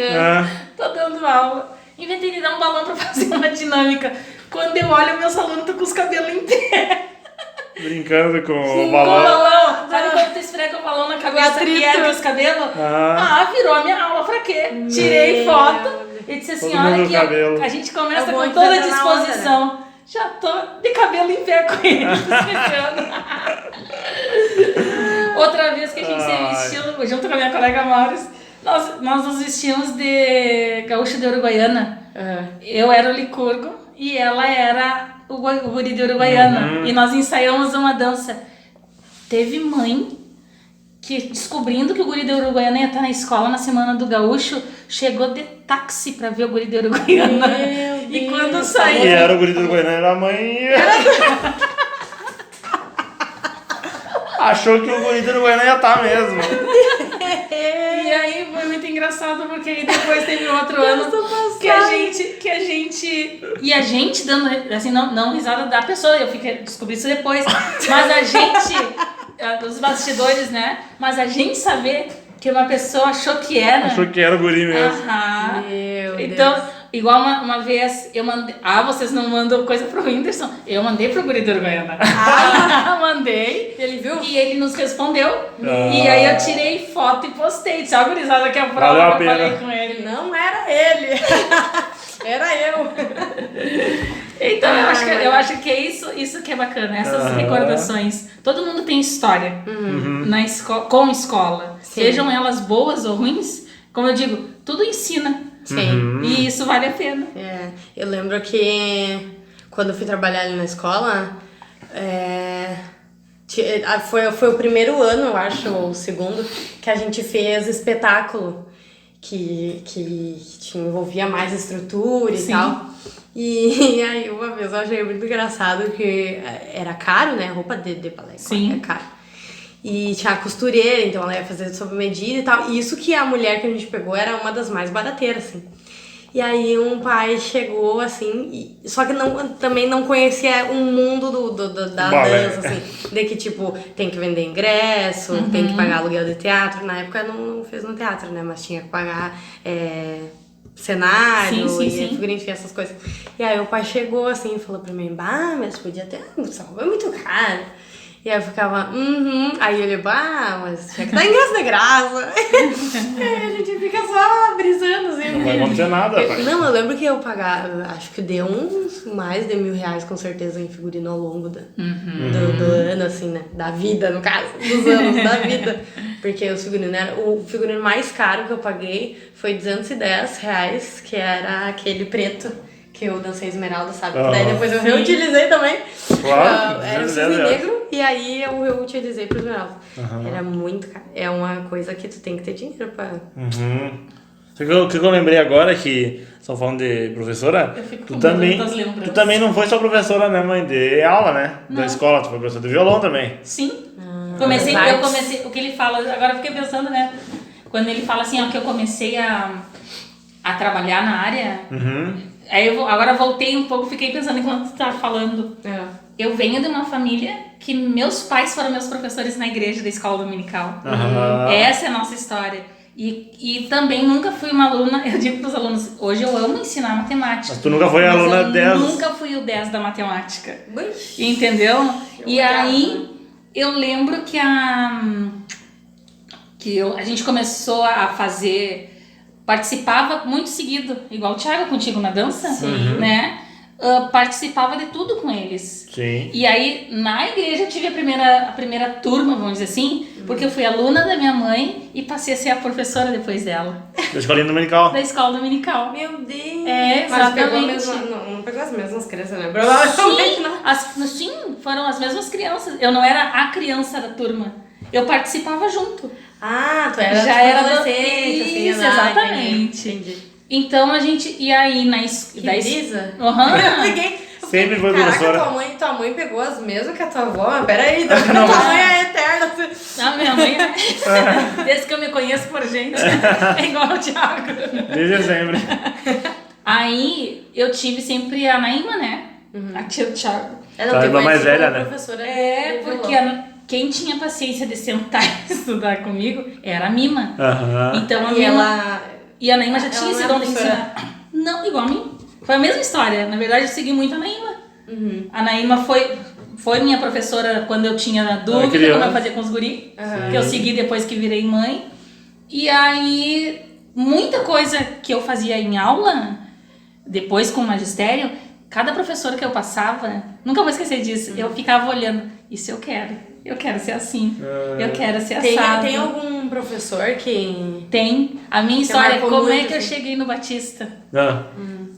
Tô dando aula. Inventei de dar um balão pra fazer uma dinâmica. Quando eu olho, meus alunos estão com os cabelos em pé. Brincando com o Com o balão. balão. Sabe quando tu esfrega o balão na cabeça e ergue os cabelos? Virou a minha aula. Pra quê? Tirei foto e disse assim, Todo olha mundo aqui, no cabelo. a gente começa É bom com que toda a tá na onda, disposição. Já tô de cabelo em pé com ele. Outra vez que a gente se vestiu, junto com a minha colega Mauris, nós nos vestimos de gaúcha de Uruguaiana. Eu era o Licurgo e ela era o guri de Uruguaiana. E nós ensaiamos uma dança. Teve mãe que, descobrindo que o guri de Uruguaiana ia estar na escola na Semana do Gaúcho, chegou de táxi pra ver o guri de Uruguaiana. E quando saiu... E era o guri do Uruguaiana, era a mãe... Achou que o guri do Uruguaiana ia estar mesmo. E aí foi muito engraçado, porque aí depois teve outro ano que a gente... E a gente dando, assim, não risada da pessoa, eu descobri isso depois, mas a gente, os bastidores, né? Mas a gente saber que uma pessoa achou que era. Achou que era o guri mesmo. Meu Então, Deus. igual uma vez eu mandei... vocês não mandam coisa pro Whindersson? Eu mandei pro guri do Uruguaiana. Mandei. Ele viu? E ele nos respondeu. E aí eu tirei foto e postei. Disse, ó, gurizada, que é a prova Valeu a que eu falei pena. com ele. Não era ele. Era eu. Então eu acho que é isso que é bacana, essas recordações. Todo mundo tem história na com escola. Sim. Sejam elas boas ou ruins, como eu digo, tudo ensina. Sim. E isso vale a pena. Eu lembro que quando eu fui trabalhar ali na escola, foi o primeiro ano, eu acho, ou o segundo, que a gente fez espetáculo que envolvia mais estrutura e tal. E aí uma vez eu achei muito engraçado que era caro, né? Roupa de balé, Sim. é caro. E tinha a costureira, então ela ia fazer sob medida e tal. E isso que a mulher que a gente pegou era uma das mais barateiras, assim. E aí um pai chegou, assim, só que também não conhecia o mundo da balé. dança, assim. De que, tipo, tem que vender ingresso, tem que pagar aluguel de teatro. Na época não fez no teatro, né? Mas tinha que pagar cenário Sim. figurino, essas coisas. E aí o pai chegou, assim, e falou pra mim, mas podia ter, é muito caro. E aí eu ficava, Aí ele, mas tinha que dar ingresso de graça. E aí a gente fica só brisando, assim. Não vai acontecer nada, pai. Não, eu lembro que eu pagava, acho que deu uns mais de R$1.000 com certeza em figurino ao longo do ano, assim, né? Da vida, no caso, dos anos da vida. Porque o figurino mais caro que eu paguei foi R$210, que era aquele preto. Que eu dancei Esmeralda, sabe? Daí depois eu reutilizei também. Claro, era o cisne negro e aí eu reutilizei pro Esmeralda. Era muito caro. É uma coisa que tu tem que ter dinheiro pra... O que eu lembrei agora que estão falando de professora, Eu fico tu com também, muitas lembranças. tu também não foi só professora, né, mãe, de aula, né? Da escola, tu foi professora de violão também. Sim. Eu comecei, o que ele fala, agora eu fiquei pensando, né? Quando ele fala assim, ó, que eu comecei a trabalhar na área... Aí agora voltei um pouco, fiquei pensando enquanto tu tá falando. Eu venho de uma família que meus pais foram meus professores na igreja da escola dominical. Essa é a nossa história. E também nunca fui uma aluna, eu digo pros alunos, hoje eu amo ensinar matemática. Mas tu nunca foi aluna 10? Eu nunca fui o 10 da matemática. Entendeu? E aí eu lembro que a gente começou a fazer... Participava muito seguido, igual o Thiago contigo na dança, né? Participava de tudo com eles. Sim. E aí, na igreja, eu tive a primeira turma, vamos dizer assim, porque eu fui aluna da minha mãe e passei a ser a professora depois dela. Da escolinha dominical. Da escola dominical. Meu Deus! Exatamente. Não pegou as mesmas crianças, né? Provavelmente não. Sim, foram as mesmas crianças. Eu não era a criança da turma. Eu participava junto. Tu era Já era adolescente, assim, isso, né? exatamente. Entendi. Então a gente. E aí na escola. Brisa? Eu peguei. Sempre foi Caraca, professora. tua mãe pegou as mesmas que a tua avó. Mas peraí, tua mãe é eterna. A minha mãe, desde que eu me conheço por gente, é igual o Thiago. Desde sempre. Aí eu tive sempre a Naíma, né? A tia do Thiago. Ela Tá, mais velha, né? Professora Porque quem tinha paciência de sentar e estudar comigo era a Mima. Então a E Mima... ela... E a Naíma já tinha não esse é dom de professora? ensinar. Não, igual a mim. Foi a mesma história. Na verdade, eu segui muito a Naíma. A Naíma foi minha professora quando eu tinha dúvida, como eu fazia com os guri. Que eu segui depois que virei mãe. E aí, muita coisa que eu fazia em aula, depois com o magistério, cada professora que eu passava, nunca vou esquecer disso, eu ficava olhando, isso eu quero ser assim, eu quero ser assado. Tem algum professor que... Tem. A minha história, marcou como é muito, que eu assim? cheguei no Batista?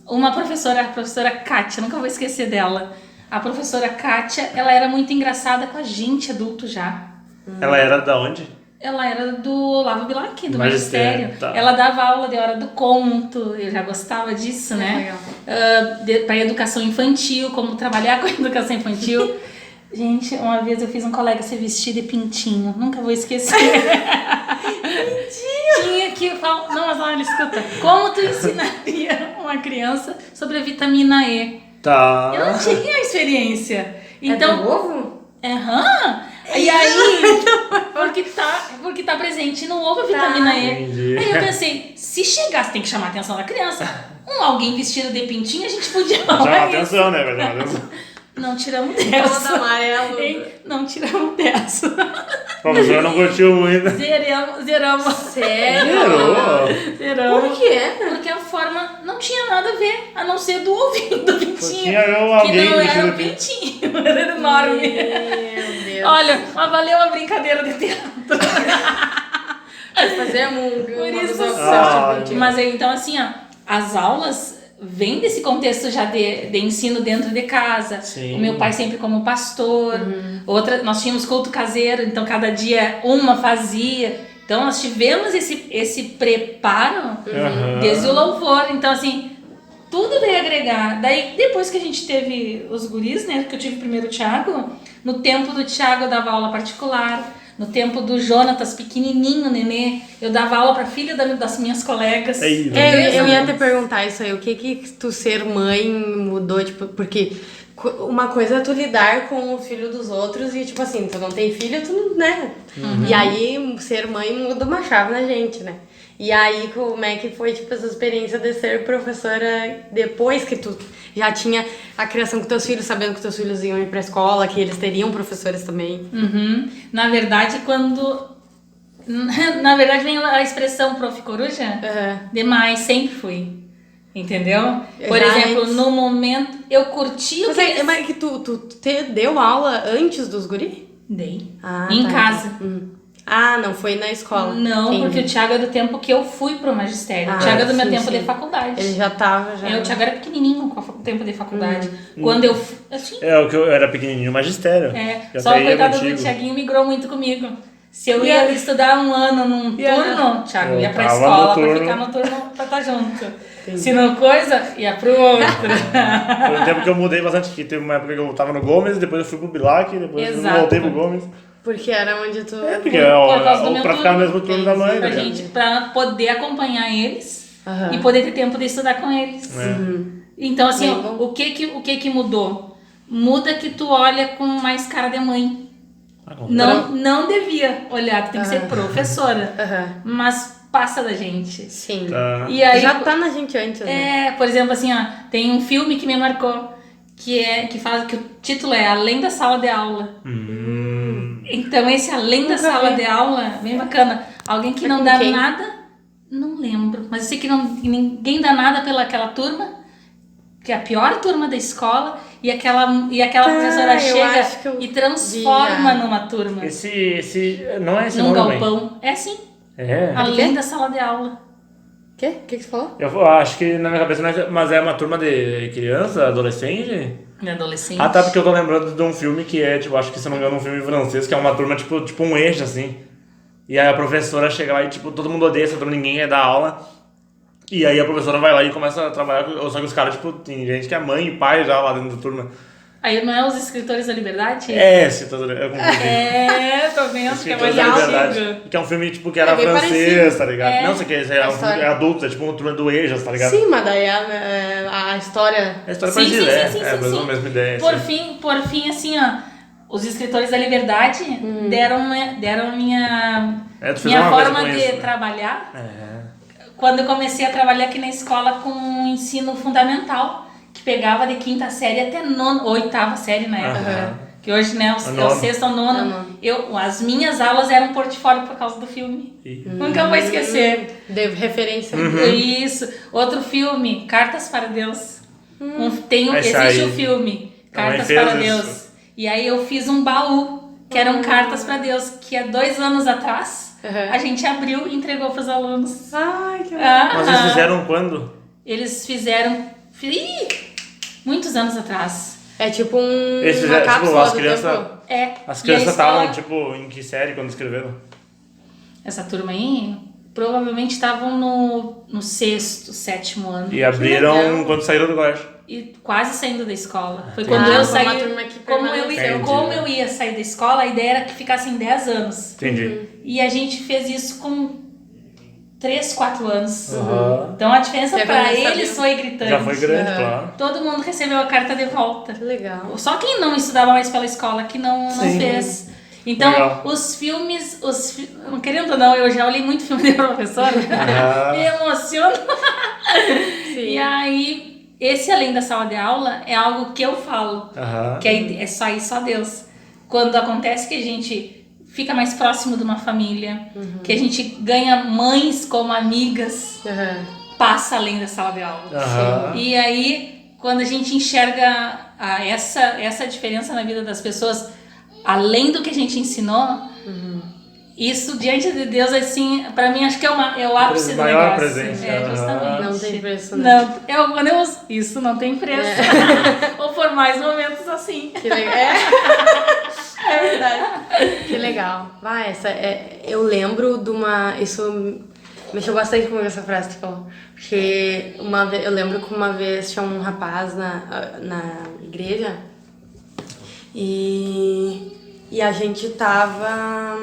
Uma professora, a professora Kátia, nunca vou esquecer dela. A professora Kátia, ela era muito engraçada com a gente, adulto já. Ela era da onde? Ela era do Olavo Bilac, do Magistério, magistério. tá. Ela dava aula de hora do conto, eu já gostava disso, né? Para educação infantil, como trabalhar com educação infantil. Gente, uma vez eu fiz um colega se vestir de pintinho, nunca vou esquecer. Tinha que falar. Não, mas olha, escuta. Como tu ensinaria uma criança sobre a vitamina E? Tá. Eu não tinha experiência. Então, É do ovo? E aí, porque tá presente no ovo a vitamina E. Entendi. Aí eu pensei, se chegasse, tem que chamar a atenção da criança. Alguém vestido de pintinho, a gente podia Chama falar isso. atenção, né? Vai chamar atenção. Não tiramos Todo dessa. amarelo. Hein? Não tiramos dessa. O professor não curtiu muito. Zeramos. Sério? Zeramos. Por quê? Porque a forma não tinha nada a ver, a não ser do ovinho do pintinho. Tinha Que alguém não era vestido um de pintinho, era enorme. Meu Deus. Olha, mas valeu a brincadeira de teatro. Fazemos Por uma isso, Ah, mas aí, então assim, ó, as aulas vêm desse contexto já de ensino dentro de casa. Sim. O meu pai sempre como pastor. Nós tínhamos culto caseiro, então cada dia uma fazia. Então nós tivemos esse preparo desde o louvor. Então assim, tudo veio agregar. Daí depois que a gente teve os guris, né, que eu tive primeiro o Thiago, no tempo do Thiago eu dava aula particular. No tempo do Jonatas, pequenininho, nenê, eu dava aula pra filha das minhas colegas. Ei, Eu ia te perguntar isso aí, o que tu ser mãe mudou, tipo, porque uma coisa é tu lidar com o filho dos outros e, tipo assim, tu não tem filho, tu não, né? E aí, ser mãe muda uma chave na gente, né? E aí, como é que foi, tipo, essa experiência de ser professora depois que tu já tinha a criação com teus filhos, sabendo que teus filhos iam ir pra escola, que eles teriam professores também? Na verdade, Na verdade, vem a expressão prof. Coruja. Demais, sempre fui. Entendeu? Por exemplo, antes. no momento, eu curti o que... Mas que tu te deu aula antes dos guri? Dei. Ah, Em tá. casa. Ah, não foi na escola. Não, Entendi. porque o Thiago é do tempo que eu fui pro magistério. O Ah, Thiago é do meu sim, tempo sim. de faculdade. Ele já tava, já. O Thiago era pequenininho com o tempo de faculdade. Quando eu... Assim, É o que eu era pequenininho, magistério. Já só o até ia coitado do contigo. Thiaguinho migrou muito comigo. Se eu ia estudar um ano num turno, Thiago Eu ia pra tava escola no pra turno. ficar no turno pra estar junto. Se não coisa, ia pro outro. Foi um tempo que eu mudei bastante, que teve uma época que eu tava no Gomes, depois eu fui pro Bilac, depois eu Exato. voltei pro Gomes. Porque era onde tu... Porque Por causa do meu pra ficar no turno. mesmo turno da mãe, Pra né? gente, pra poder acompanhar eles Aham. e poder ter tempo de estudar com eles. Então, assim, Bem bom. o que que mudou? Muda que tu olha com mais cara de mãe. Não devia olhar, tu tem que ser professora. Mas passa da gente. Sim. Tá. E aí, Já tá na gente antes, né? por exemplo, assim, ó, tem um filme que me marcou, que o título é Além da Sala de Aula. Então esse Além da Sala de Aula, bem bacana. Alguém que não com dá quem? nada, não lembro, mas eu sei que ninguém dá nada pelaquela turma, que é a pior turma da escola, e aquela professora eu chega acho que eu e transforma vi, numa turma, Não é esse num nome, mãe? galpão. É assim, É. Além da Sala de Aula. Quê? O que você falou? Eu acho que na minha cabeça não é, mas é uma turma de criança, adolescente? Minha adolescente. Ah, tá, porque eu tô lembrando de um filme que é, tipo, acho que se não me engano, um filme francês, que é uma turma, tipo um eixo, assim. E aí a professora chega lá e, tipo, todo mundo odeia essa turma, ninguém é da aula. E aí a professora vai lá e começa a trabalhar, só que os caras, tipo, tem gente que é mãe e pai já lá dentro da turma. Aí não é Os Escritores da Liberdade? eu confundi. Tô vendo que é mais Escritores da Liberdade. antigo. Que é um filme, tipo, que era bem francês, parecido. tá ligado? Não sei o que, é adulto, é tipo um turma do Ejas, tá ligado? Sim, mas daí a história... É a história Sim, parecida, sim, é a mesma ideia. Por fim, assim, ó, Os Escritores da Liberdade deram minha Tu fez uma coisa forma com de isso, né? trabalhar. Quando eu comecei a trabalhar aqui na escola com o ensino fundamental, que pegava de 5ª série até 8ª série na época. Que hoje, né, é o 6º ou 9º. As minhas aulas eram portfólio por causa do filme. Nunca vou esquecer. Deu referência. Isso. Outro filme, Cartas para Deus. Existe o filme, Cartas para Deus. E aí eu fiz um baú, que eram Cartas para Deus, que há 2 anos atrás a gente abriu e entregou para os alunos. Ai, que legal. Mas vocês fizeram quando? Eles fizeram muitos anos atrás. É tipo Eles uma fizeram, cápsula as do crianças... tempo. As crianças estavam, tipo, em que série quando escreveram? Essa turma aí provavelmente estavam no 6º, 7º ano. E abriram quando saíram do colégio. E quase saindo da escola. Foi quando eu foi uma saí. turma que Como permaneceu. eu ia sair da escola, a ideia era que ficassem 10 anos. Entendi. E a gente fez isso com 3, 4 anos. Uhum. Então a diferença Já pra sabia. eles foi gritante. Já foi grande, claro. Todo mundo recebeu a carta de volta. Que legal. Só quem não estudava mais pela escola que não fez. Então, Legal. os filmes, querendo ou não, eu já olhei muito filme de professora, me emociono. Sim. E aí, esse além da sala de aula é algo que eu falo, que é só Deus. Quando acontece que a gente fica mais próximo de uma família, que a gente ganha mães como amigas, passa além da sala de aula. E aí, quando a gente enxerga essa diferença na vida das pessoas, além do que a gente ensinou, isso diante de Deus, assim, pra mim acho que é o ápice do maior negócio. presente. Justamente. Não tem preço, né? Quando eu uso, isso não tem preço. Ou por mais momentos assim. Que legal. É verdade. Que legal. Vai, eu lembro de uma... Isso mexeu bastante comigo, essa frase que tu falou. Porque eu lembro que uma vez tinha um rapaz na igreja e a gente tava...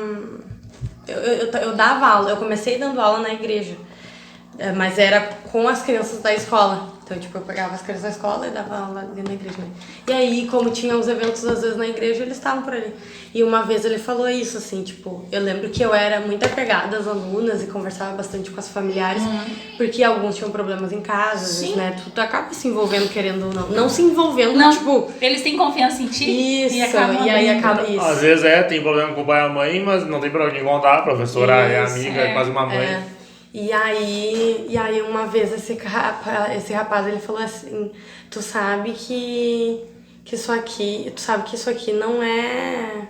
Eu dava aula, eu comecei dando aula na igreja, mas era com as crianças da escola. Então, tipo, eu pegava as crianças da escola e dava aula ali na igreja, né? E aí, como tinha os eventos às vezes na igreja, eles estavam por ali. E uma vez ele falou isso, assim, tipo, eu lembro que eu era muito apegada às alunas e conversava bastante com as familiares, porque alguns tinham problemas em casa, às vezes, né? Tu acaba se envolvendo, querendo ou não. Não se envolvendo, não, tipo... Eles têm confiança em ti Isso, e aí acaba isso. Às vezes tem problema com o pai e a mãe, mas não tem pra onde contar. A professora é amiga, é quase uma mãe. E aí uma vez esse rapaz, ele falou assim, tu sabe que isso aqui não é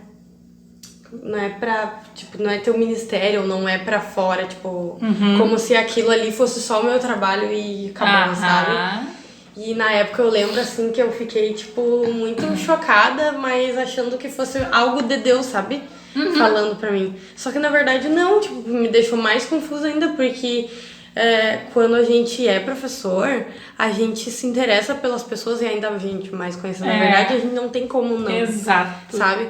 pra, tipo, não é teu ministério, não é pra fora, tipo, como se aquilo ali fosse só o meu trabalho e acabou, sabe? E na época eu lembro, assim, que eu fiquei, tipo, muito chocada, mas achando que fosse algo de Deus, sabe? Falando pra mim. Só que na verdade não, tipo, me deixou mais confusa ainda, porque quando a gente é professor, a gente se interessa pelas pessoas e ainda a gente mais conhece. Na verdade, a gente não tem como não. Exato. Sabe?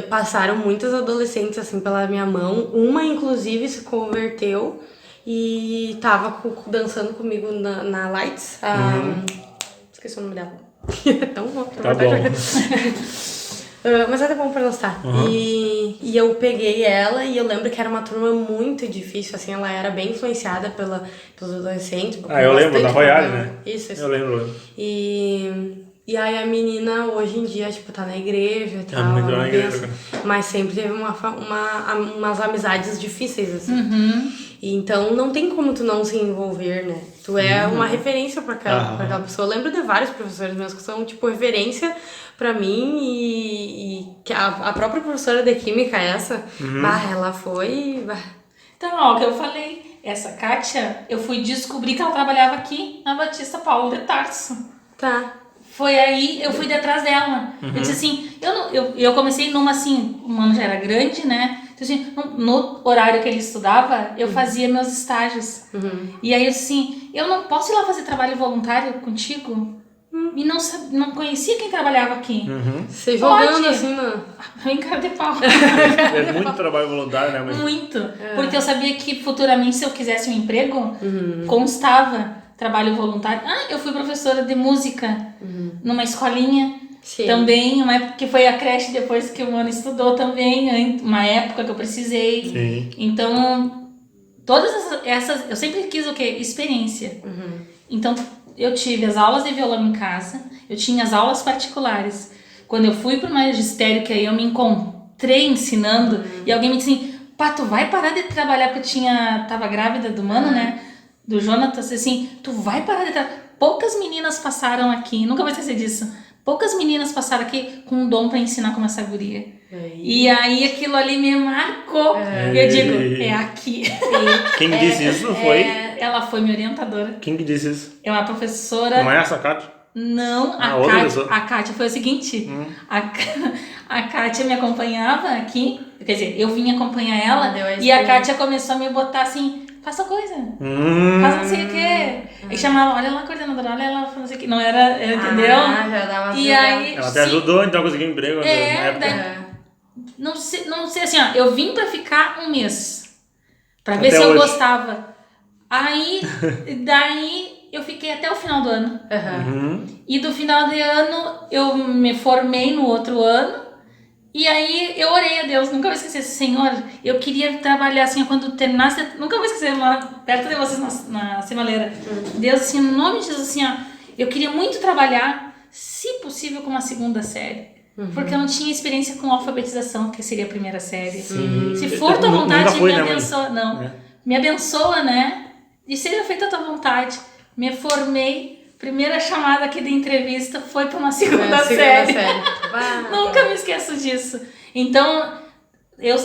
Passaram muitas adolescentes, assim, pela minha mão. Uma, inclusive, se converteu e tava dançando comigo na Lights. Esqueci o nome dela. É tão bom. Tá bom. Mas é até bom pra lançar. E eu peguei ela e eu lembro que era uma turma muito difícil, assim, ela era bem influenciada pelos adolescentes. Eu lembro, da Royale, né? Isso. Eu lembro. E aí a menina hoje em dia, tipo, tá na igreja e tal. Muito na igreja. Mas sempre teve umas amizades difíceis, assim. E então não tem como tu não se envolver, né? Tu é uma referência pra aquela pessoa. Eu lembro de vários professores meus que são, tipo, referência pra mim e que a própria professora de química ela foi... Então, ó, o que eu falei, essa Kátia, eu fui descobrir que ela trabalhava aqui na Batista Paulo de Tarso. Tá. Foi aí, eu fui detrás dela. Eu disse assim, eu comecei numa assim, o Mano já era grande, né? Então, assim, no horário que ele estudava, eu fazia meus estágios. E aí eu disse assim, eu não posso ir lá fazer trabalho voluntário contigo? E não conhecia quem trabalhava aqui. Você jogando assim, Vem cara de pau. É muito trabalho voluntário, né, mãe? Muito. Porque eu sabia que futuramente, se eu quisesse um emprego, constava trabalho voluntário. Eu fui professora de música numa escolinha. Sim. Também, uma época que foi a creche depois que o Mano estudou também, uma época que eu precisei. Sim. Então, todas essas eu sempre quis o quê? Experiência. Então, eu tive as aulas de violão em casa, eu tinha as aulas particulares. Quando eu fui para o magistério, que aí eu me encontrei ensinando, e alguém me disse assim, pá, tu vai parar de trabalhar, porque eu tava grávida do Mano, né? Do Jonatas, assim, tu vai parar de trabalhar. Poucas meninas passaram aqui, nunca vou esquecer disso. Poucas meninas passaram aqui com um dom para ensinar como essa guria. E aí aquilo ali me marcou. Eu digo, é aqui. Quem disse isso não foi? Ela foi minha orientadora. Quem que disse isso? É uma professora... Não é essa, Kátia? Não, a Kátia foi o seguinte, a Kátia me acompanhava aqui, quer dizer, eu vim acompanhar ela e a Kátia começou a me botar assim, faça coisa, faça não sei o quê. E chamava, olha lá a coordenadora, olha lá, não sei o quê. Não era, entendeu? Já dava E aí, ela te ajudou, então, a conseguir emprego na época. Não sei assim, ó, eu vim pra ficar um mês, pra ver Até se eu hoje. gostava. Daí eu fiquei até o final do ano. E do final de ano eu me formei no outro ano. E aí eu orei a Deus, nunca vou esquecer, Senhor, eu queria trabalhar assim, quando terminasse, nunca vou esquecer, lá perto de vocês na Sinaleira. Deus, assim, no nome de Jesus, assim, ó, eu queria muito trabalhar, se possível, com uma segunda série. Porque eu não tinha experiência com alfabetização, que seria a primeira série. Se for tua vontade, me abençoa. Me abençoa, né? E seja feita a tua vontade. Me formei, primeira chamada aqui de entrevista foi para uma segunda série. Nunca me esqueço disso. Então, eu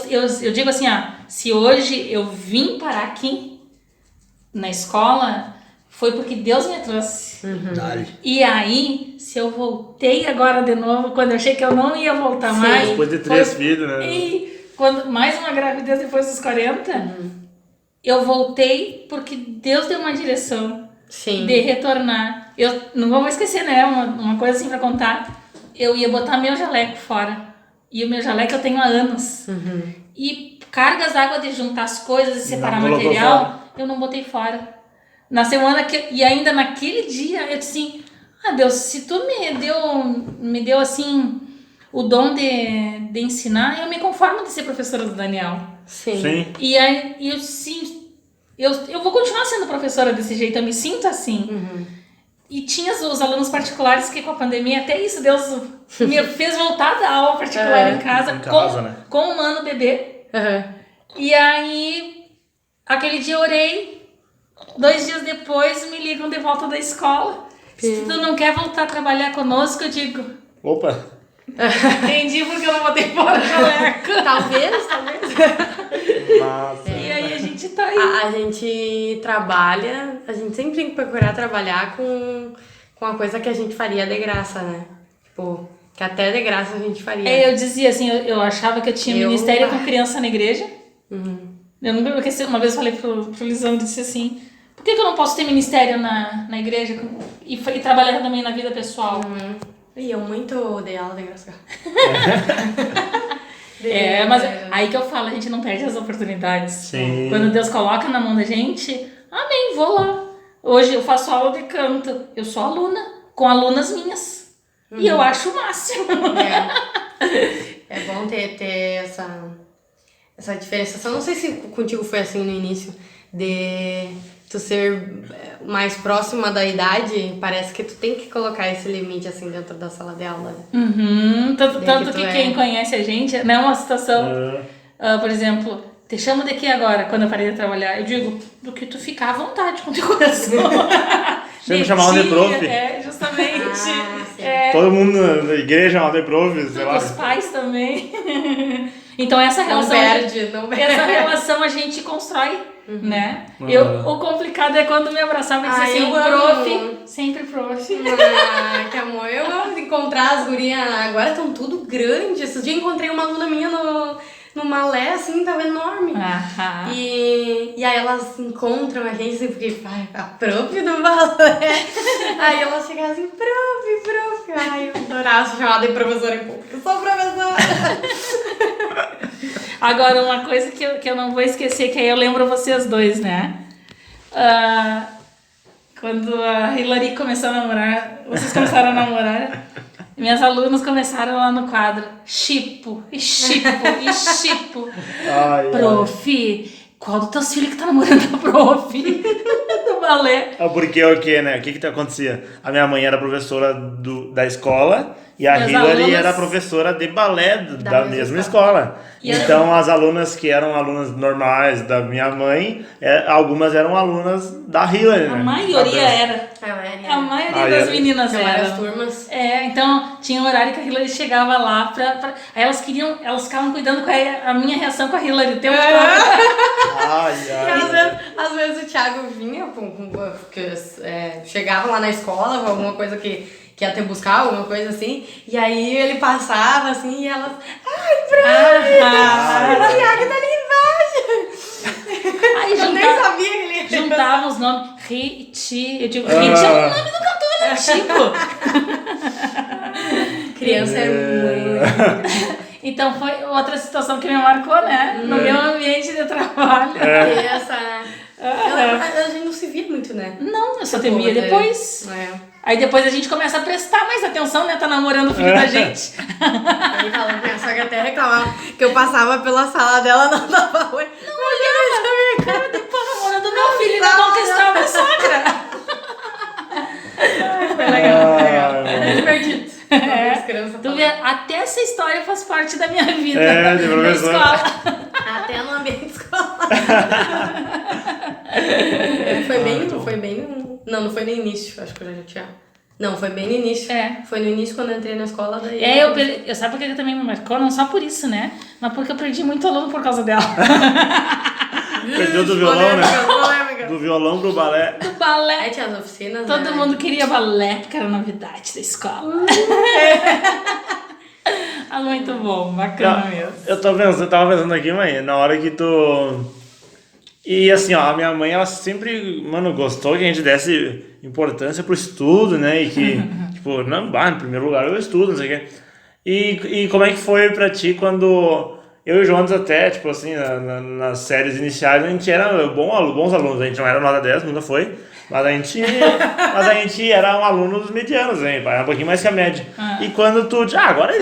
digo assim, se hoje eu vim parar aqui na escola, foi porque Deus me trouxe. E aí, se eu voltei agora de novo, quando eu achei que eu não ia voltar mais... Depois de 3 filhos, né? E quando mais uma gravidez depois dos 40... Eu voltei porque Deus deu uma direção de retornar. Eu não vou esquecer, né? Uma coisa assim pra contar. Eu ia botar meu jaleco fora. E o meu jaleco eu tenho há anos. E cargas d'água de juntar as coisas e separar material, eu não botei fora. Na semana e ainda naquele dia, eu disse assim, Deus, se tu me deu assim o dom de ensinar, eu me conformo de ser professora do Daniel. Sim. E aí, eu vou continuar sendo professora desse jeito, eu me sinto assim. E tinha os alunos particulares que com a pandemia, até isso, Deus me fez voltar da aula particular em casa, com o Mano bebê. E aí, aquele dia eu orei, 2 dias depois me ligam de volta da escola. Se tu não quer voltar a trabalhar conosco, eu digo... Opa! Entendi porque eu não botei fora o jaleco. Talvez. Nossa. E aí a gente tá aí. A gente trabalha, a gente sempre tem que procurar trabalhar com a coisa que a gente faria de graça, né? Tipo, que até de graça a gente faria. Eu dizia assim, eu achava que eu tinha ministério com criança na igreja. Eu nunca me esqueci, uma vez eu falei pro Lisão, disse assim, por que eu não posso ter ministério na igreja e trabalhar também na vida pessoal? E eu muito dei aula de graça. Mas aí que eu falo, a gente não perde as oportunidades. Sim. Quando Deus coloca na mão da gente, amém, vou lá. Hoje eu faço aula de canto, eu sou aluna, com alunas minhas. E eu acho o máximo. É bom ter essa diferenciação. Não sei se contigo foi assim no início, de tu ser mais próxima da idade, parece que tu tem que colocar esse limite assim dentro da sala de aula. Tanto que quem conhece a gente, não é uma situação, por exemplo, te chamo de quê agora, quando eu parei de trabalhar? Eu digo, do que tu ficar à vontade com o teu coração. Você me chamava de prof. Justamente. Todo mundo na igreja chamava de prof, sei lá. Os pais também. Então essa relação... Não perde. Essa relação a gente constrói, né? O complicado é quando me abraçava e disse assim, prof, sempre prof. Que amor, eu amo encontrar as gurias, agora estão tudo grandes. Esses dias encontrei uma aluna minha no no malé, assim, tava enorme. Aham. E aí elas encontram a gente, assim, porque a prof do balé. Aí elas chegavam assim, prof. Ai, eu adorava ser chamada de professora em público. Eu sou professora. Agora, uma coisa que eu não vou esquecer, que aí eu lembro vocês dois, né? Quando a Hilary começou a namorar, vocês começaram a namorar, minhas alunas começaram lá no quadro, chipo. Prof, qual dos teus filhos que tá namorando a prof? Do balé. Porque o que, né? O que acontecia? A minha mãe era professora da escola e a as Hilary alunas... era professora de balé da mesma escola. Então, as alunas que eram alunas normais da minha mãe, algumas eram alunas da Hilary, né? A maioria era. A maioria das meninas várias eram. turmas. Então tinha um horário que a Hilary chegava lá pra... Aí elas ficavam cuidando com a minha reação com a Hilary o tempo todo. E às vezes o Thiago vinha, porque chegava lá na escola, com alguma coisa que ia ter buscar, alguma coisa assim, e aí ele passava assim e elas, ai, prof, o Thiago tá ali embaixo. Aí eu nem sabia que ele ia juntava os nomes, Riti, eu digo, Riti é o nome do cantor antigo. Criança é muito... Então foi outra situação que me marcou, né? No meu ambiente de trabalho. A gente não se via muito, né? Não, eu só te via depois. Aí depois a gente começa a prestar mais atenção, né? Tá namorando o filho da gente. Aí minha sogra até reclamava que eu passava pela sala dela, não dava oi. Não olhava na minha cara, depois namorando meu filho e não conquistava minha sogra. Foi legal. É divertido. Tu vê, até essa história faz parte da minha vida. De na escola. Até no ambiente escolar. Foi bem. Não foi no início, acho que eu já tinha. Não, foi bem no início. Foi no início quando eu entrei na escola. Daí eu sabe por que também me marcou? Não só por isso, né? Mas porque eu perdi muito aluno por causa dela. Perdeu do violão, né? Do violão pro balé. Do balé. Aí tinha as oficinas. Todo mundo queria balé, porque era novidade da escola. Muito bom, bacana mesmo. Eu tava pensando aqui, mãe, na hora que tu... E assim, ó, a minha mãe, ela sempre, gostou que a gente desse importância pro estudo, né? E que, tipo, em primeiro lugar eu estudo, não sei o quê. E como é que foi pra ti quando... Eu e o Jonas até, tipo assim, nas séries iniciais, a gente era bons alunos, a gente não era nota 10, nunca foi, mas a gente era um aluno dos medianos, hein, era um pouquinho mais que a média. E quando tu, agora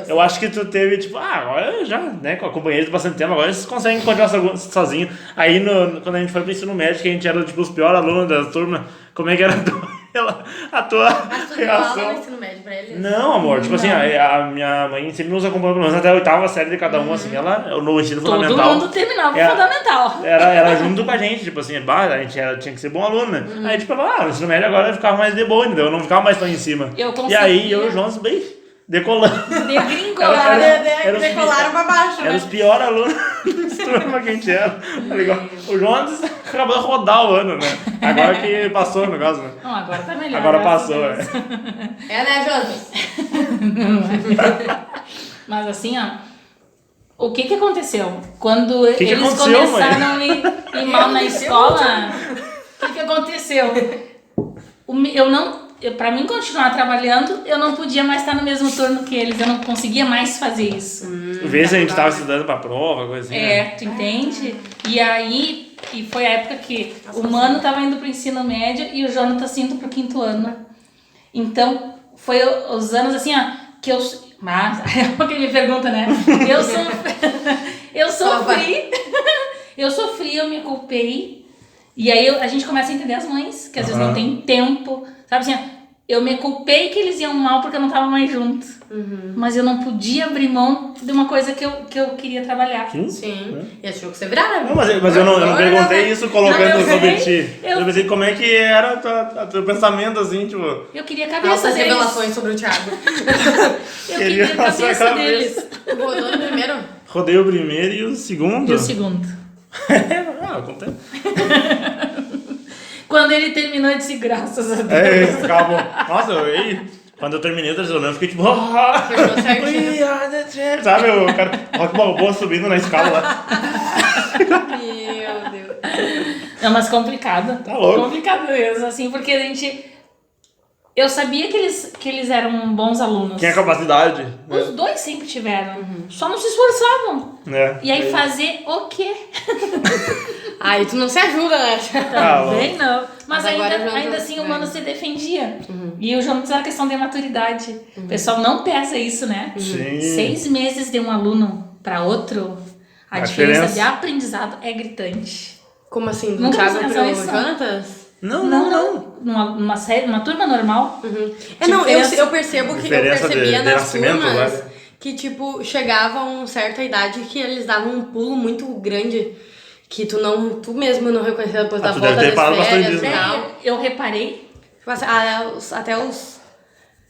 eu acho que tu teve, tipo, agora já, né, com a companhia de bastante tempo, agora vocês conseguem continuar sozinho. Aí quando a gente foi pro ensino médio, que a gente era, tipo, os piores alunos da turma, como é que era a tua reação? No ensino médio pra eles? Não, amor, tipo assim, a minha mãe sempre nos acompanhou pelo menos até a 8ª série de cada um, assim, ela, no ensino fundamental. Todo mundo terminava o fundamental. Era junto com a gente, tipo assim, a gente tinha que ser bom aluno, né? Aí, tipo, no ensino médio agora eu ficava mais de boa, entendeu? Eu não ficava mais tão em cima. E aí, eu e o João, bem, decolando. Decolaram pra baixo, Era os piores alunos da turma que a gente era. O Jonas acabou de rodar o ano, né? Agora que passou, no caso, né? Não, agora tá melhor. Agora passou, né, Jonas? Mas assim, ó, o que aconteceu? Quando eles aconteceu, começaram a ir mal na escola, o que aconteceu? Pra mim continuar trabalhando, eu não podia mais estar no mesmo turno que eles, eu não conseguia mais fazer isso. Vê se a gente tava estudando pra prova, coisa assim. Tu entende? E aí, foi a época que o Mano tava indo pro ensino médio e o Jonathan indo pro 5º ano. Então, foi os anos assim, ó, que eu... Mas, é porque me pergunta, né? Eu sofri, eu me culpei. E aí a gente começa a entender as mães, que às vezes não tem tempo. Sabe assim, eu me culpei que eles iam mal porque eu não tava mais junto. Mas eu não podia abrir mão de uma coisa que eu queria trabalhar. Sim. E achou que você virava. Não, mas eu não perguntei isso colocando sobre ti. Eu pensei como é que era o teu pensamento, assim, tipo... Eu queria a cabeça deles. Revelações sobre o Thiago. Eu queria a cabeça deles. Rodou no primeiro? Rodei o primeiro e o segundo. E o segundo. Acontece. Quando ele terminou, eu disse, graças a Deus. Acabou. Nossa, Quando eu terminei o terceiro ano, eu fiquei tipo... "Ah, Terminou certinho. we are the champions." Sabe, o cara, Rock Balboa subindo na escala lá. Meu Deus. Não, mas complicado. Tá louco. Complicado mesmo, assim, porque a gente... Eu sabia que eles eram bons alunos. Tinha capacidade. Os dois sempre tiveram. Só não se esforçavam. Né? E aí fazer o quê? Aí tu não se ajuda, né? Também não. Mas Mas agora ainda, o Jonas ainda assim o vai. Mano se defendia. E o Jonas era questão de maturidade. O pessoal não pesa isso, né? Sim. 6 meses de um aluno para outro, a diferença de aprendizado é gritante. Como assim? Do Nunca Thiago prestei pro atenção nisso. Jonatas? Não. Numa série, numa turma normal. Não, eu Diferença- percebo que eu Diferença percebia de nas nascimento, turmas né? que, tipo, chegava a uma certa idade que eles davam um pulo muito grande que tu mesmo não reconhecia depois da tu volta deve ter das parado bastante férias e disso, né? tal. Eu reparei. Tipo, assim, até os,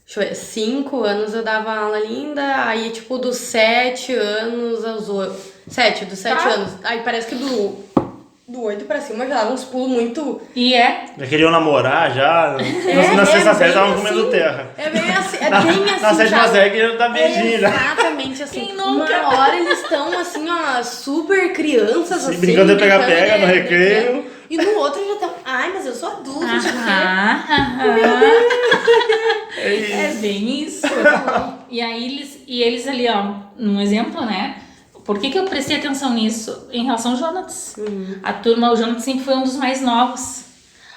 deixa eu ver, 5 anos eu dava aula linda, aí tipo dos 7 anos aos 8. 7, dos 7 Tá. anos. Aí parece que do 8 pra cima já dava uns pulos muito. E Já queriam namorar já. Na sexta série estavam comendo terra. É bem assim, é bem assim. Na sétima Thiago. série queriam dar beijinho já. Exatamente assim. Quem nunca? Uma hora eles estão assim, ó, super crianças, Sim, assim. brincando de pega-pega no de recreio. E no outro já estão. Ai, mas eu sou adulto, não sei o quê. É bem isso. E aí eles ali, ó, um exemplo, né? Por que eu prestei atenção nisso? Em relação ao Jonas. A turma, o Jonas sempre foi um dos mais novos.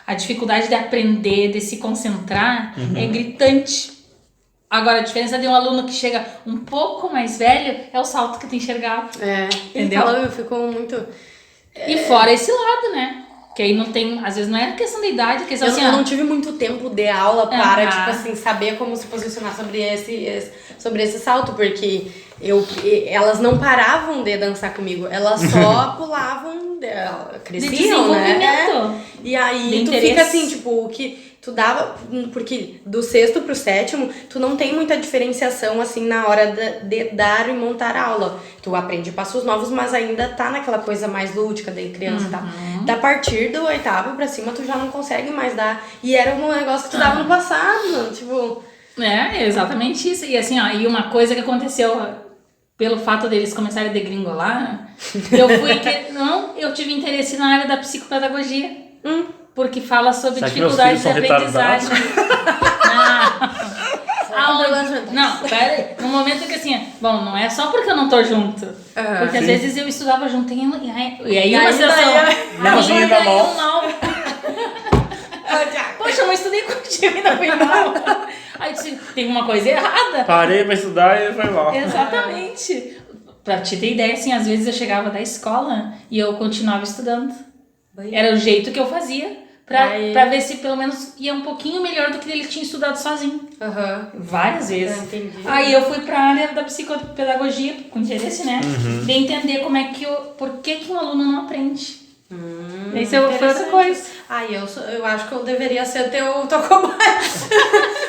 A dificuldade de aprender, de se concentrar é gritante. Agora, a diferença de um aluno que chega um pouco mais velho é o salto que tu enxergava. É, Entendeu? então eu fico muito. E fora esse lado, né? Que aí não tem, às vezes não é questão da idade, questão assim, Eu ó, não tive muito tempo de aula para, Aham. tipo assim, saber como se posicionar sobre esse salto, porque elas não paravam de dançar comigo, elas só pulavam, cresciam, né? desenvolvimento. E aí De tu interesse. fica assim, tipo, o que tu dava, porque do sexto pro sétimo, tu não tem muita diferenciação assim na hora de dar e montar a aula. Tu aprende passos novos, mas ainda tá naquela coisa mais lúdica de criança e tal. Da partir do oitavo pra cima, tu já não consegue mais dar. E era um negócio que tu dava no passado, tipo... É, exatamente isso. E assim, ó, e uma coisa que aconteceu pelo fato deles começarem a degringolar, eu tive interesse na área da psicopedagogia. Porque fala sobre Será que meus dificuldades de filhos são aprendizagem. Não, pera aí. No momento que assim, bom, não é só porque eu não tô junto. Porque às vezes eu estudava junto e aí uma sensação. Mãozinha na mão. Não. Poxa, eu não estudei contigo e ainda fui mal. Aí eu disse, tem uma coisa errada. Parei pra estudar e foi mal. Exatamente. Pra te ter ideia, assim, às vezes eu chegava da escola e eu continuava estudando. Era o jeito que eu fazia pra ver se pelo menos ia um pouquinho melhor do que ele tinha estudado sozinho. Várias vezes. Entendi. Aí eu fui pra área da psicopedagogia, com interesse, né? De entender como é que por que um aluno não aprende. Esse foi outra coisa. Eu acho que eu deveria ser tua cobaia.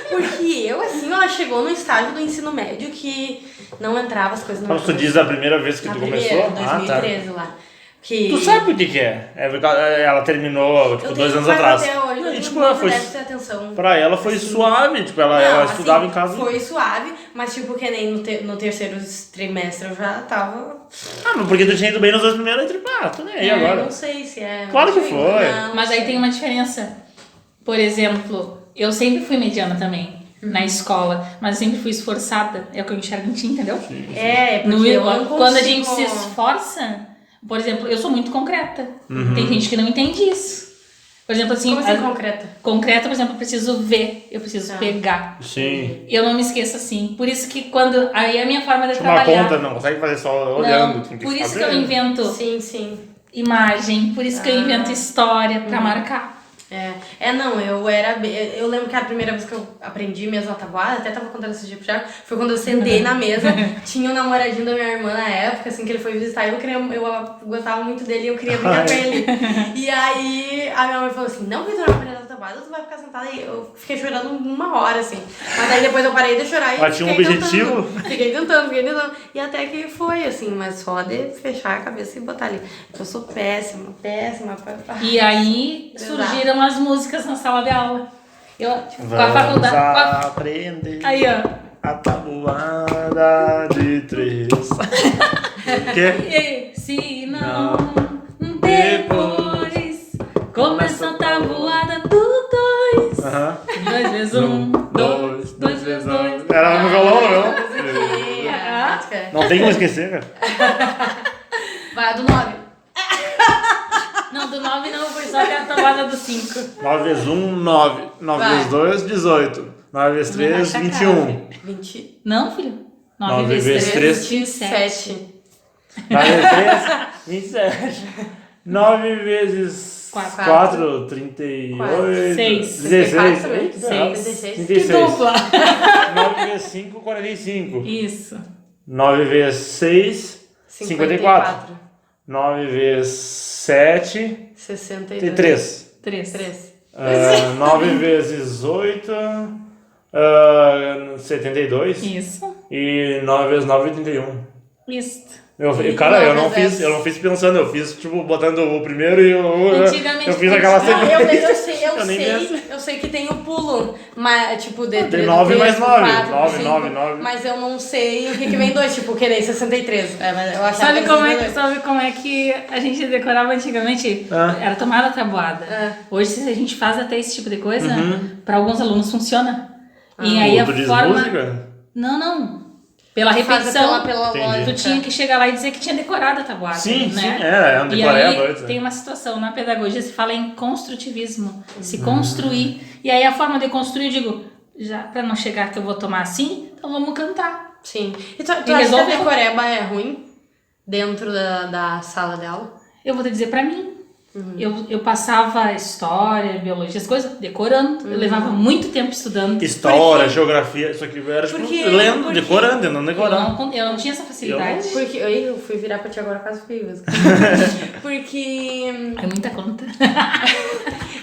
Porque eu, assim, ó, chegou no estágio do ensino médio que não entrava as coisas no Quando tu diz a primeira vez que Na tu primeira, começou? 2013 lá. Que... Tu sabe o que é? É porque ela terminou, tipo, 2 anos atrás. Até hoje, E, eu tipo, não foi, preste atenção. pra ela foi suave, tipo, ela Não, estudava assim, em casa. Foi suave, mas tipo, que nem no terceiro trimestre eu já tava... Porque tu tinha ido bem nos 2 primeiros, tipo, tu nem aí agora. Não sei se é... Claro que não sei, foi. não Mas aí sei. tem uma diferença. Por exemplo, eu sempre fui mediana também. Na escola, mas eu sempre fui esforçada. É o que eu enxergo em ti, entendeu? Porque eu não Quando a consigo- gente se esforça, por exemplo, eu sou muito concreta. Tem gente que não entende isso. Por exemplo, assim, Como assim concreta? concreta, por exemplo, eu preciso ver, eu preciso pegar. Sim. Eu não me esqueço assim. Por isso que quando. Aí é a minha forma de Tipo, uma trabalhar. conta não consegue fazer só olhando. Não, tem por isso fazer. que eu invento Sim. imagem, por isso que eu invento história pra marcar. Eu lembro que a primeira vez que eu aprendi mesmo a tabuada, até tava contando esse dia pro Thiago, foi quando eu sentei na mesa, tinha um namoradinho da minha irmã na época, assim, que ele foi visitar, eu gostava muito dele e eu queria brincar com ele. E aí a minha mãe falou assim, não, Vitor, não aprender a tabuada, tu vai ficar sentada aí. Eu fiquei chorando 1 hora, assim. Mas aí depois eu parei de chorar e Mas tinha um objetivo? Fiquei tentando. E até que foi, assim, mas só de fechar a cabeça e botar ali. Eu sou péssima. E aí Exato. surgiram as músicas na sala de aula. Eu, com a faculdade. Aprender Aí, ó. a tabuada de 3. E se não, depois começa a tabuada do 2. 2 vezes 1, 2, 2 vezes 2. Era no violão, não? Não tem como esquecer, cara. Vai a do 9. Não, do 9 não, foi só a tabuada do 5. 9 vezes 1, 9. 9 Vai. vezes 2, 18. 9 vezes 3, 21. 20. Não, filho. 9 9 vezes vezes 3, 27. 9 vezes 3, 27. 9 vezes 4, 38. 6. 16. 16. 36. Dupla. 9 vezes 5, 45. Isso. 9 vezes 6, 54. 9 vezes 7, 63. 3. 3. 9 vezes 8, 72. Isso. E 9 vezes 9, 81. Isso. Cara, eu 9 não vezes fiz pensando, eu fiz tipo botando o primeiro e o. Antigamente, Eu fiz aquela Não, sequência. eu nem sei, eu sei que tem o pulo, mas, tipo, de Tem 9 mais 9. 9, 9, 9. Mas eu não sei o que vem 2, tipo, que nem 63. Mas eu achava Sabe que como, era sabe como é que a gente decorava antigamente? Era tomada tabuada. Hoje, se a gente faz até esse tipo de coisa, para alguns alunos funciona. E aí a Tu diz forma... música? Não. Pela Faz repetição. pela Entendi. lógica. Tu tinha que chegar lá e dizer que tinha decorado a tabuada. Sim, né? sim, é um E decoreba. aí tem uma situação, na pedagogia se fala em construtivismo, se construir. E aí a forma de construir, eu digo, já pra não chegar que eu vou tomar assim, então vamos cantar. Sim. E tu acha que resolve a decoreba é ruim dentro da sala dela? Eu vou te dizer pra mim. Eu passava história, biologia, as coisas, decorando. Eu levava muito tempo estudando. História, geografia, isso aqui era tipo lendo, decorando, não decorando. Eu não tinha essa facilidade. Porque eu fui virar pra ti agora quase fui. Porque É muita conta.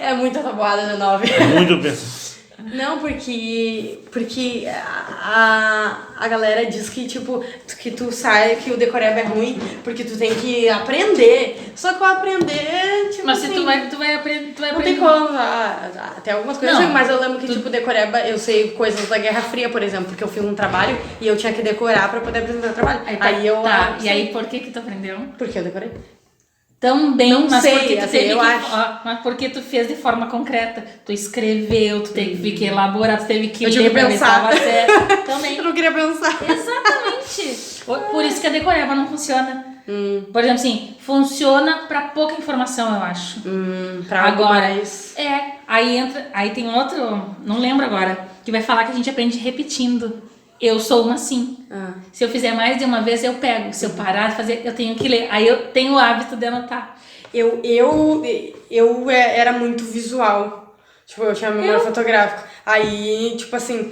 é muita tabuada de 9. Muito pensa. Não, porque a galera diz que, tipo, que tu sai, que o decoreba é ruim, porque tu tem que aprender. Só que o aprender, tipo Mas se assim, tu vai aprender. não tem como. Tem algumas coisas, Não, mas eu lembro que, tipo, decoreba, eu sei coisas da Guerra Fria, por exemplo, porque eu fiz um trabalho e eu tinha que decorar pra poder apresentar o trabalho. Aí eu... E aí, por que tu aprendeu? Porque eu decorei. Também, Não mas sei, porque tu assim, teve eu que, acho. mas porque tu fez de forma concreta. Tu escreveu, tu teve que elaborar, tu teve que Eu tive ler que pra ver se pensar. tava certo. Também. Eu não queria pensar. Exatamente. Por isso que a decoreba não funciona. Por exemplo, assim, funciona pra pouca informação, eu acho. Pra algo Agora, mais... aí tem outro, não lembro agora, que vai falar que a gente aprende repetindo. Eu sou uma assim. Se eu fizer mais de uma vez, eu pego. Se eu parar de fazer, eu tenho que ler. Aí eu tenho o hábito de anotar. Eu era muito visual. Tipo, eu tinha memória fotográfica. Aí, tipo assim,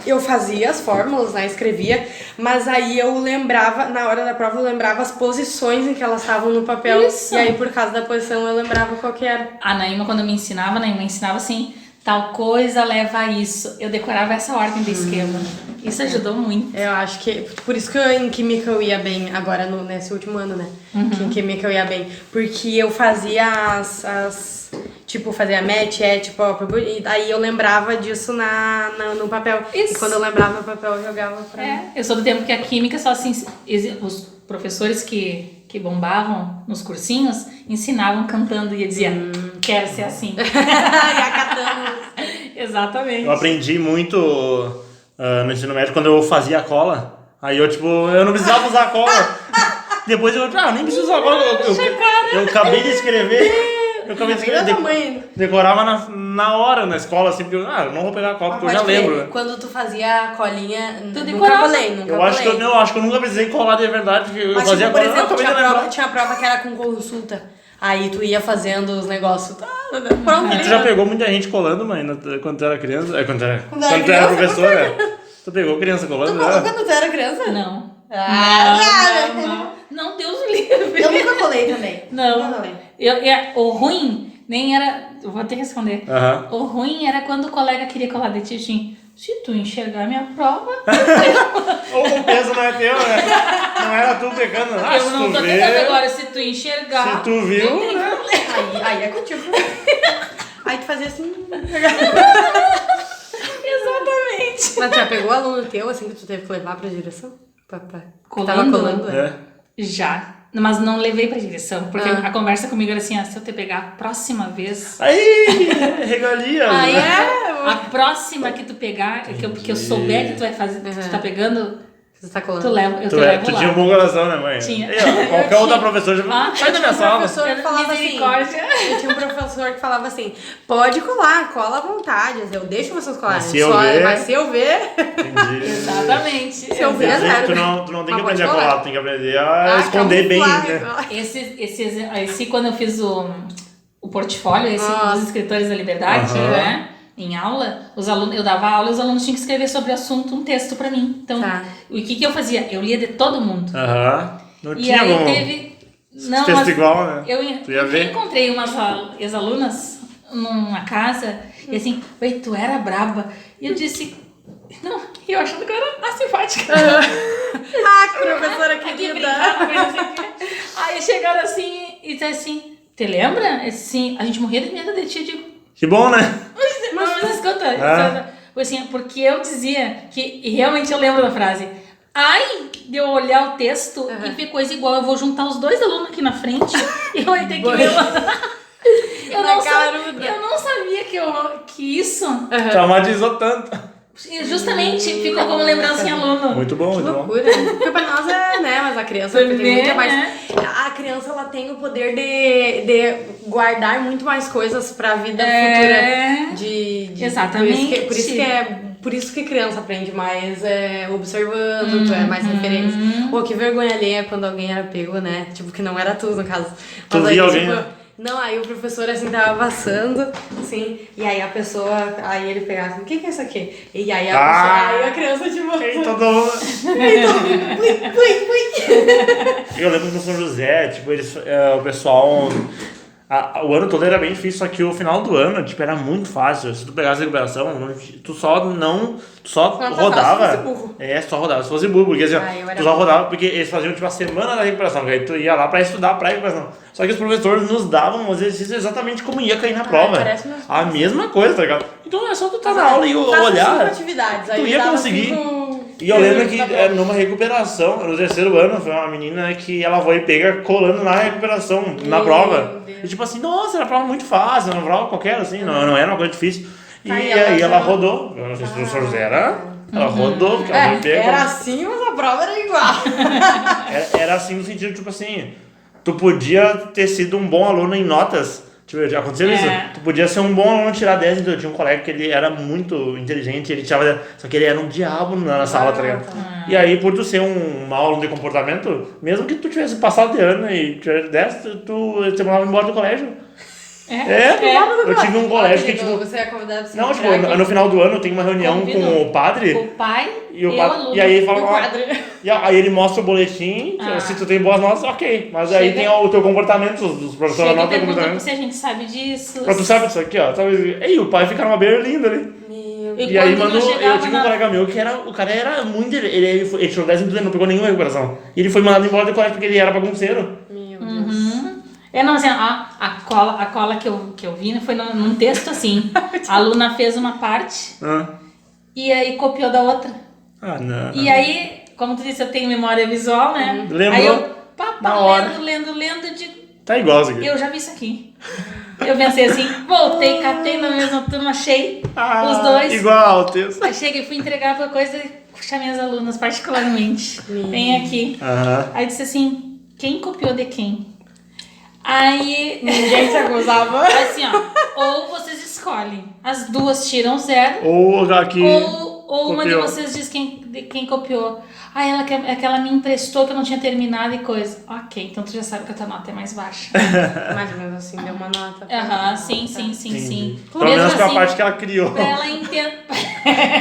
eu fazia as fórmulas, né? Escrevia, mas aí eu lembrava, na hora da prova, eu lembrava as posições em que elas estavam no papel. Isso. E aí, por causa da posição, eu lembrava qual que era. A Naíma, quando me ensinava, assim, tal coisa leva a isso. Eu decorava essa ordem do esquema. Isso ajudou muito. Eu acho que... Por isso que em Química eu ia bem, agora nesse último ano, né? Que em Química eu ia bem. Porque eu fazia tipo, fazia match, tipo, e aí eu lembrava disso no papel. Isso. E quando eu lembrava no papel, eu jogava pra... Eu sou do tempo que a química só assim... Os professores que bombavam nos cursinhos ensinavam cantando e diziam, quero ser assim. E acatando. Exatamente. Eu aprendi muito no ensino médio quando eu fazia cola. Aí eu, tipo, eu não precisava usar cola. Depois eu nem preciso usar cola. Eu acabei de escrever. Decorava na hora na escola, assim, porque eu não vou pegar a cola, porque eu já lembro. Né? Quando tu fazia a colinha, nunca decorava. colei. Eu acho que eu nunca precisei colar de verdade, porque eu fazia tipo, por cola. exemplo, tinha prova que era com consulta. Aí tu ia fazendo os negócios. Pronto. E tu já pegou muita gente colando, mãe, quando tu era criança? Quando tu era criança, professora? Tu pegou criança colando? Tu colou quando tu era criança? Não. Não, Deus o livre. Eu nunca colei também. Não. Nunca colei. O ruim nem era... Eu vou ter que responder. O ruim era quando o colega queria colar de ti, assim, se tu enxergar minha prova... Ou o peso não é teu, né? Não era tu pegando. eu não tô tentando agora, se tu enxergar... Se tu viu, né? Aí é contigo. Aí tu fazia assim. Exatamente. Mas tu já pegou aluno teu, assim, que tu teve que levar pra direção? Que tava Colando? colando? É. Já. Mas não levei pra direção, porque a conversa comigo era assim, se eu te pegar a próxima vez... Aí, regalia. Aí, né? a próxima que tu pegar, que eu souber que tu vai fazer, que tu tá pegando, Você tá colando? tu leva, eu te Tu levo lá. tinha um bom coração, né, mãe? Tinha. E, ó, qualquer outra professora já Ah, sai da minha sala. professor que falava assim, Misericórdia. eu tinha um professor que falava assim, pode colar, cola à vontade, eu deixo vocês colarem. Mas se eu ver- Mas se eu ver... Entendi. Exatamente. Se eu ver, Quer dizer que zero. tu não tem Mas que aprender a pode colar, colar. tu tem que aprender a esconder bem, né? Esse quando eu fiz o portfólio, dos escritores da liberdade, Aham. né? Em aula, eu dava aula e os alunos tinham que escrever sobre o assunto um texto pra mim. Então, Tá. o que eu fazia? Eu lia de todo mundo. Aham. Não E tinha aí bom. teve. Não, Texto mas igual, né? Tu ia eu ver? encontrei umas ex-alunas numa casa e assim, oi, tu era braba. E eu disse, não, e eu achando que eu era simpática. Ah, que professora Aqui querida! brincava, coisa assim. Aí chegaram assim e disseram assim, te lembra? Assim, a gente morria de medo de ti. Eu digo, Que bom, né? mas escuta, Ah. assim, porque eu dizia que, e realmente eu lembro da frase, ai, de eu olhar o texto e ver coisa igual, eu vou juntar os dois alunos aqui na frente e eu vou ter que ler. Eu não sabia que isso Traumatizou tanto. justamente ficou como lembrança em aluno. Muito bom, Que muito bom. loucura. Porque pra nós é, né, mas a criança tem muito mais... A criança, ela tem o poder de guardar muito mais coisas pra vida futura. Exatamente. Por isso que criança aprende mais observando, tu é mais referência. Pô, que vergonha alheia quando alguém era pego, né? Tipo, que não era tu, no caso. Tu Mas aí, via alguém, tipo, né? não, aí o professor assim tava passando, assim, e aí a pessoa, aí ele pegava assim, o que é isso aqui? E aí aí a criança tipo... Ei, todo mundo. Eu lembro do São José, tipo, o pessoal. O ano todo era bem difícil, só que o final do ano, tipo, era muito fácil. Se tu pegasse a recuperação, tu só rodava. Se fosse burro. Só rodava. Se fosse burro, porque assim, Eu era tu só rodava, porque eles faziam tipo a semana da recuperação, que aí tu ia lá pra estudar pra recuperação. Só que os professores nos davam os exercícios exatamente como ia cair na prova. parece meus A mesma coisa, tá ligado? Então é só tu estar na aula e Faça olhar. 5 atividades, aí Tu ia dava conseguir. 5 E eu lembro que numa recuperação, no terceiro ano, foi uma menina que ela foi pega colando na recuperação, na prova. Deus. E tipo assim, nossa, era uma prova muito fácil, uma prova qualquer, assim, não era uma coisa difícil. E Aí aí ela ela rodou. Eu não sei se o professor José ela rodou, porque ela foi pega. era assim, mas a prova era igual. Era assim no sentido, tipo assim, tu podia ter sido um bom aluno em notas. Tipo, já aconteceu isso? Tu podia ser um bom aluno, tirar 10, então eu tinha um colega que ele era muito inteligente, ele tirava, só que ele era um diabo na sala, tá ligado? E aí, por tu ser um mau aluno de comportamento, mesmo que tu tivesse passado de ano e tivesse 10, você mandava embora do colégio. Eu tive um colégio que, tipo... Você é convidado pra Não, tipo, no final do ano tem uma reunião com o padre. O pai E e aí ele fala, aí ele mostra o boletim, se tu tem boas notas, ok. Mas aí tem o teu comportamento, os professores chega e anotam o pergunta comportamento. se a gente sabe disso. Mas tu sabe disso aqui, ó. Sabe? Ei, o pai fica numa beira linda ali. E aí quando mandou, chegava eu tive um colega meu que o cara era muito, ele tirou 10 minutos, não pegou nenhuma recuperação. E ele foi mandado embora do colégio porque ele era bagunceiro. Meu Deus. Não, assim, a cola que eu vi foi num texto assim. A aluna fez uma parte e aí copiou da outra. Não. E aí, como tu disse, eu tenho memória visual, né? Lembrou? Aí eu, Na hora. lendo, eu digo, Tá igual isso aqui. eu já vi isso aqui. Eu pensei assim, voltei, catei na mesma turma, achei os dois. Igual o texto. Aí cheguei, fui entregar pra coisa e chamei as alunas particularmente. Vem aqui. Aí disse assim, quem copiou de quem? Aí... Ninguém se acusava. Assim, ó, ou vocês escolhem, as duas tiram 0, Ou aqui. ou uma de vocês diz quem copiou. Ah, ela que ela me emprestou que eu não tinha terminado e coisa. Ok, então tu já sabe que a tua nota é mais baixa. Mais ou menos assim, deu uma nota. Sim. Pelo menos com a parte que ela criou. Pra ela entender.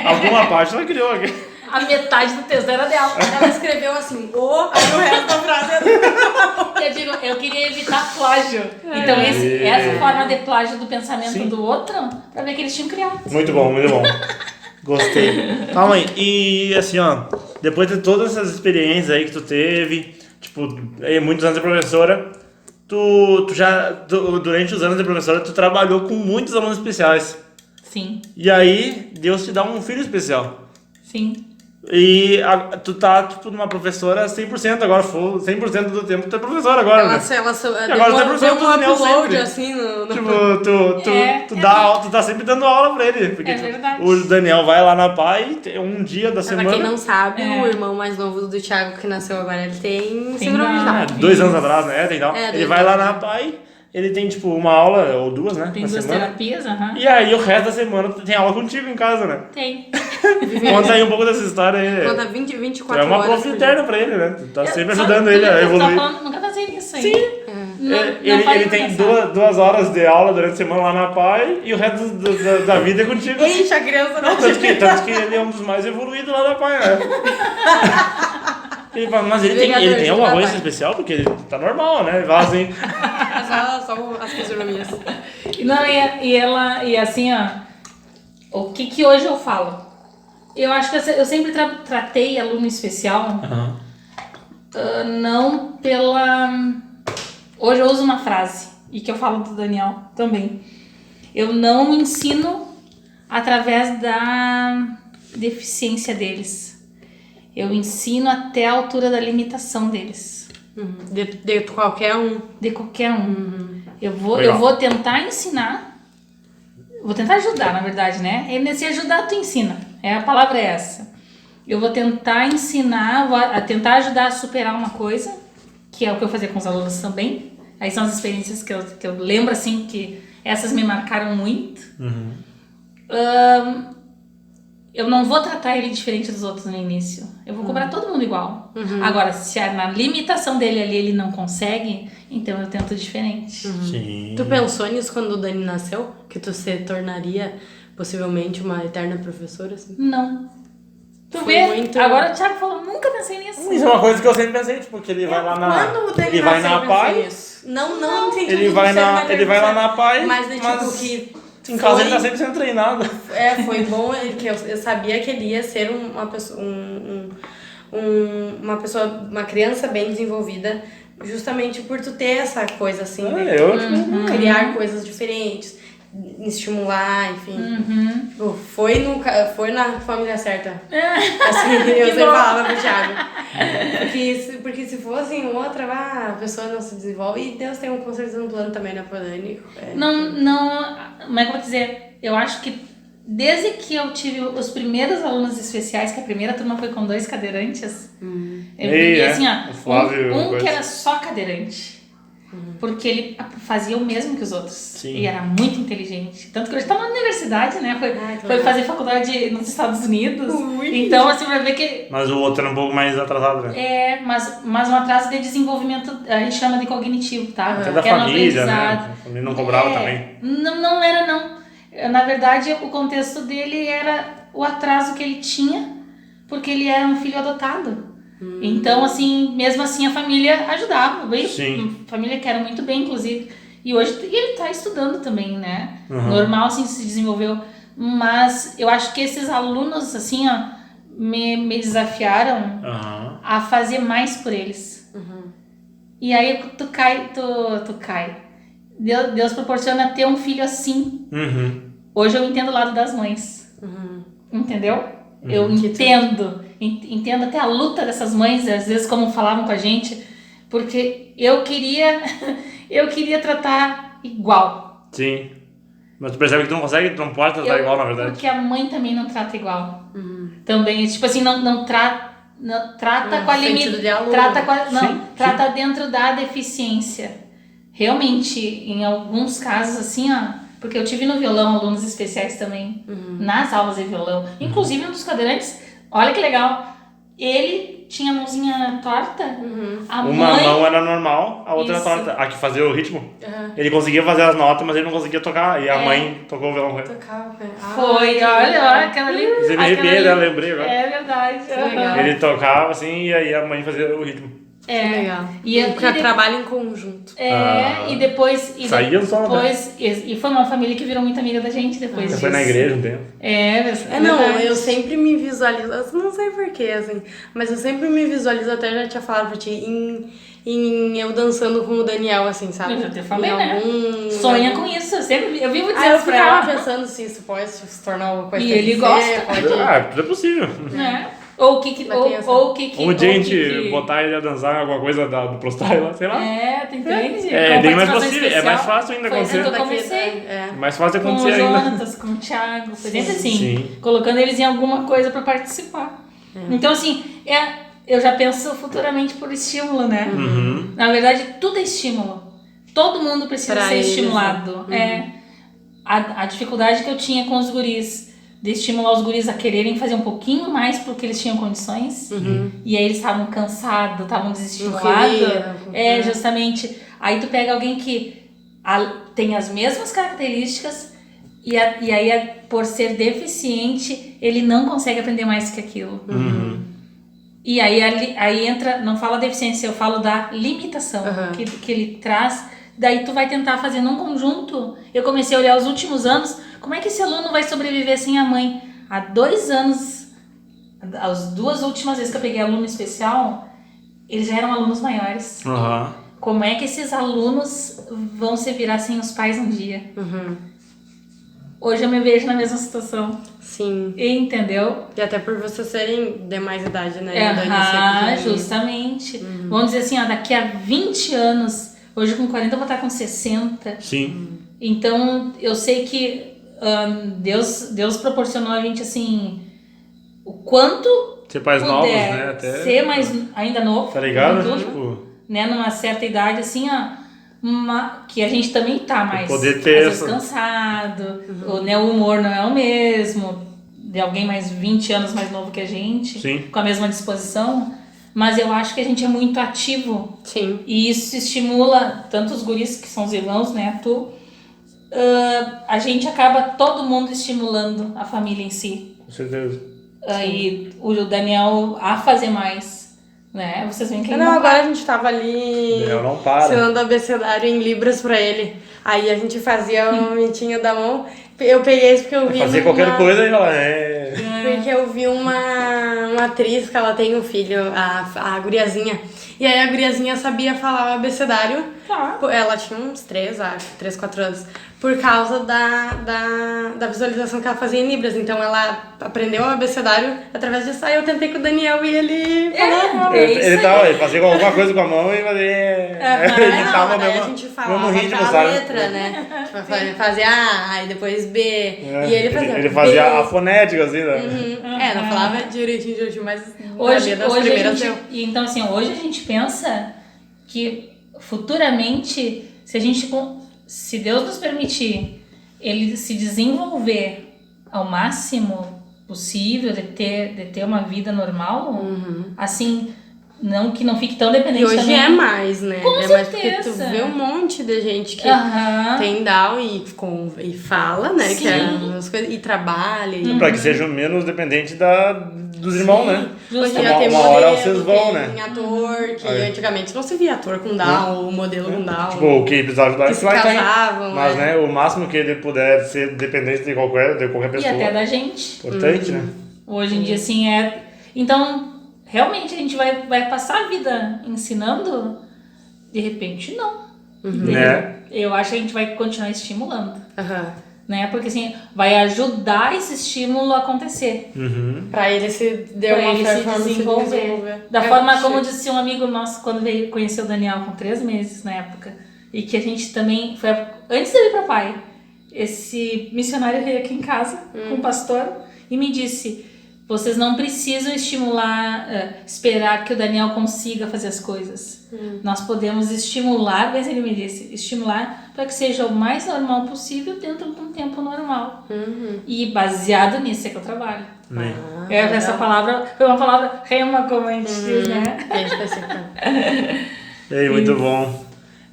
Alguma parte ela criou aqui. A metade do texto era dela. Ela escreveu assim, aí o resto da frase era... Eu digo, eu queria evitar plágio. Então essa forma de plágio do pensamento do outro, pra ver que eles tinham criado. Muito bom, muito bom. Gostei. Tá, mãe, e assim, ó, depois de todas essas experiências aí que tu teve, tipo, muitos anos de professora, durante os anos de professora, tu trabalhou com muitos alunos especiais. Sim, E aí, Deus te dá um filho especial. sim. E tu tá, tipo, numa professora 100% agora, 100% do tempo tu é professora agora, né? Ela agora tu é professora deu do um Daniel upload, sempre. assim, no... Tipo, tu tá sempre dando aula pra ele. Porque É verdade. o Daniel vai lá na PAI, um dia da Pra semana. quem não sabe, É. o irmão mais novo do Thiago, que nasceu agora, ele tem Tem síndrome de Down. Down. 2 anos atrás, né? Tem tal. É, Ele 2 vai lá anos. na PAI, ele tem, tipo, uma aula ou duas, né? Tem na 2 semana. terapias, aham. E aí, o resto da semana, tu tem aula contigo em casa, né? Tem. Conta aí um pouco dessa história aí. Conta Tu 24 é uma horas. prof por interna pra ele, né? Tu tá sempre Só- ajudando ele a tu evoluir. Tá falando, nunca pensei nisso aí. Sim. Não, Ele tem 2 horas de aula durante a semana lá na PAI e o resto da vida é contigo. dia. Enche a criança na Tanto que ele é um dos mais evoluídos lá da PAI, né? Ele fala, mas ele tem alguma coisa especial? Porque ele tá normal, né? Ele fala assim, Só as fisionomias. Não, e assim, ó, o que hoje eu falo? Eu acho que eu sempre tratei aluno especial, não pela... Hoje eu uso uma frase, e que eu falo do Daniel também. Eu não ensino através da deficiência deles. Eu ensino até a altura da limitação deles. De qualquer um. De qualquer um. Eu Legal. vou tentar ensinar. Vou tentar ajudar, na verdade, né? E nesse ajudar, tu ensina. A palavra é essa. Eu vou tentar ensinar, a tentar ajudar a superar uma coisa, que é o que eu fazia com os alunos também. Aí são as experiências que eu lembro, assim, que essas me marcaram muito. Eu não vou tratar ele diferente dos outros no início. Eu vou cobrar todo mundo igual. Agora, se na limitação dele ali ele não consegue, então eu tento diferente. sim. Tu pensou nisso quando o Dani nasceu? Que tu se tornaria possivelmente uma eterna professora? Assim? Não. Tu Foi vê? muito- Agora o Thiago falou, nunca pensei nisso. Isso é uma coisa que eu sempre pensei, tipo, que ele vai lá na... Quando o Dani Ele vai nasceu, na eu pensei PAI, nisso. Não no sentido ele de vai ser uma ele vai lá eterna na PAI, Mas, tipo, mas que... em casa foi- ele tá sempre sendo treinado. Foi bom que eu sabia que ele ia ser uma pessoa, uma criança bem desenvolvida, justamente por tu ter essa coisa assim, de criar coisas diferentes, estimular, enfim. Foi na família certa. Assim, eu sempre falava pro Thiago. Porque se fosse em outra, a pessoa não se desenvolve. E Deus tem com certeza um plano também na Dani. Não, como é que eu vou dizer? Eu acho que desde que eu tive os primeiros alunos especiais, que a primeira turma foi com 2 cadeirantes, Ei, assim, o Flávio, um coisa. que era só cadeirante. Porque ele fazia o mesmo que os outros. Sim. E era muito inteligente. Tanto que hoje tá na universidade, né? que Foi legal. fazer faculdade nos Estados Unidos. Então, assim, vai ver que Mas o outro era um pouco mais atrasado, né? mas um atraso de desenvolvimento, a gente chama de cognitivo, tá? Até da Que é no família, né? aprendizado. A família não cobrava também. Não era, não. Na verdade, o contexto dele era o atraso que ele tinha, porque ele era um filho adotado. Então, assim, mesmo assim, a família ajudava. Bem, Sim. família que era muito bem, inclusive. E hoje ele tá estudando também, né? Normal, assim, se desenvolveu. Mas eu acho que esses alunos, assim, ó, me desafiaram a fazer mais por eles. E aí tu cai. Deus proporciona ter um filho assim. Hoje eu entendo o lado das mães. Entendeu? Eu entendo até a luta dessas mães, às vezes como falavam com a gente, porque eu queria tratar igual. Sim. Mas tu percebe que tu não consegue, tu não pode tratar igual, na verdade. Porque a mãe também não trata igual. Também, tipo assim, não trata com a sentido de aluno. Trata dentro da deficiência. Realmente, em alguns casos, assim, ó, porque eu tive no violão alunos especiais também, nas aulas de violão. Inclusive, um dos cadeirantes, olha que legal, ele tinha a mãozinha torta, a Uma mãe... mão era normal, a outra era Isso. torta. A que fazia o ritmo. Ele conseguia fazer as notas, mas ele não conseguia tocar. E a mãe tocou o violão com ele. Foi, olha, aquela ali... Você me arrepiei, né? Lembrei agora. É verdade. legal. Ele tocava assim e aí a mãe fazia o ritmo. Que legal. E trabalho em conjunto. e depois... Saía do som, e foi uma família que virou muito amiga da gente depois disso. Foi na igreja um tempo. É Não, verdade. eu sempre me visualizo, eu não sei porquê, assim, mas eu sempre me visualizo, até já tinha falado pra ti, em eu dançando com o Daniel, assim, sabe? Eu já te falei, em né? Sonha com isso, eu vivo Aí dizendo eu pra ela. ficava pensando se isso pode se tornar alguma coisa. E que tem ele que gosta. ser, pode... Tudo é possível. Né? Ou o que Mas tem essa- ou o que Um dia a gente que- botar ele a dançar alguma coisa do Pro Style lá, sei lá. tu entende? É Com bem mais participação possível, é especial. mais fácil ainda Foi assim acontecer. que eu comecei. É. Mais fácil de Com o acontecer ainda. Jonatas, com o Thiago, foi sempre assim, Sim. colocando eles em alguma coisa pra participar. Então, assim, eu já penso futuramente por estímulo, né? Uhum. Na verdade, tudo é estímulo. Todo mundo precisa Pra ser eles, estimulado. A dificuldade que eu tinha com os guris, de estimular os guris a quererem fazer um pouquinho mais porque eles tinham condições, e aí eles estavam cansados, estavam desestimulados. Justamente. Aí tu pega alguém que tem as mesmas características e aí, por ser deficiente, ele não consegue aprender mais que aquilo. E aí entra, não fala deficiência, eu falo da limitação que ele traz. Daí tu vai tentar fazer num conjunto. Eu comecei a olhar os últimos anos, como é que esse aluno vai sobreviver sem a mãe? Há 2 anos, as 2 últimas vezes que eu peguei aluno especial, eles já eram alunos maiores. Uhum. Como é que esses alunos vão se virar sem os pais um dia? Hoje eu me vejo na mesma situação. Sim. Entendeu? E até por vocês serem de mais idade, né? Justamente. Vamos dizer assim, ó, daqui a 20 anos, hoje com 40 eu vou estar com 60. Sim. Então eu sei que Deus proporcionou a gente assim, o quanto Ser pais puder novos, né? Até... ser mais ainda novo. Tá ligado? Tudo, Tipo... né? Numa certa idade assim, ó. Que a gente também tá mais poder ter às vezes cansado, né, o humor não é o mesmo, de alguém mais 20 anos mais novo que a gente, Sim. com a mesma disposição, mas eu acho que a gente é muito ativo. Sim. E isso estimula tanto os guris, que são os irmãos, né, a gente acaba todo mundo estimulando a família em si. Com certeza. E o Daniel a fazer mais. Né? Vocês veem que ele Não, agora a gente tava ali Daniel não para. ensinando abecedário em libras pra ele. Aí a gente fazia o mitinho da mão. Eu peguei isso porque eu vi. Fazer qualquer coisa e ela Porque eu vi uma atriz que ela tem um filho, a guriazinha. E aí a guriazinha sabia falar o abecedário. Ela tinha uns 3, 4 anos. Por causa da visualização que ela fazia em libras. Então ela aprendeu o abecedário através disso. Aí eu tentei com o Daniel e ele falou. Ele fazia alguma coisa com a mão e fazia... Ele tava daí a mesmo, gente falava mesmo ritmo, pra sabe? letra, né? Tipo, fazia A, aí depois B. E ele fazia Ele fazia B. a fonética, assim, né? Não falava direitinho, mas hoje nas a primeiras gente, deu. então assim, hoje a gente pensa que futuramente, se Deus nos permitir ele se desenvolver ao máximo possível, de ter uma vida normal, assim, não que não fique tão dependente E hoje também. é mais, né? Com é mais porque tu certeza. vê um monte de gente que Aham. tem Down e fala, né? Que é Sim. as coisas, e trabalha. E... Pra que seja menos dependente dos irmãos, né? Hoje Justo. já tem Uma modelo, hora vocês vão, tem né? ator, que antigamente não se via ator com Down, ou modelo com Down. Tipo, o que precisava ajudar Que isso se vai estar aí. casavam, Mas, né? né, o máximo que ele puder ser dependente de qualquer E pessoa. até da gente. Importante, né? Hoje em dia, assim, Então, realmente, a gente vai passar a vida ensinando? De repente, não. Né? Eu acho que a gente vai continuar estimulando. Aham. Né? Porque, assim, vai ajudar esse estímulo a acontecer. Pra ele se deu Pra uma ele se forma desenvolver. Da forma como disse um amigo nosso quando veio conhecer o Daniel com 3 meses na época. E que a gente também foi antes de eu ir para Pai. Esse missionário veio aqui em casa com o pastor e me disse: vocês não precisam esperar que o Daniel consiga fazer as coisas. Nós podemos estimular, mas ele me disse, estimular para que seja o mais normal possível dentro de um tempo normal. E baseado nisso é que eu trabalho. Essa palavra foi uma palavra rema, como a gente diz, né? Bem específica. E aí, muito bom.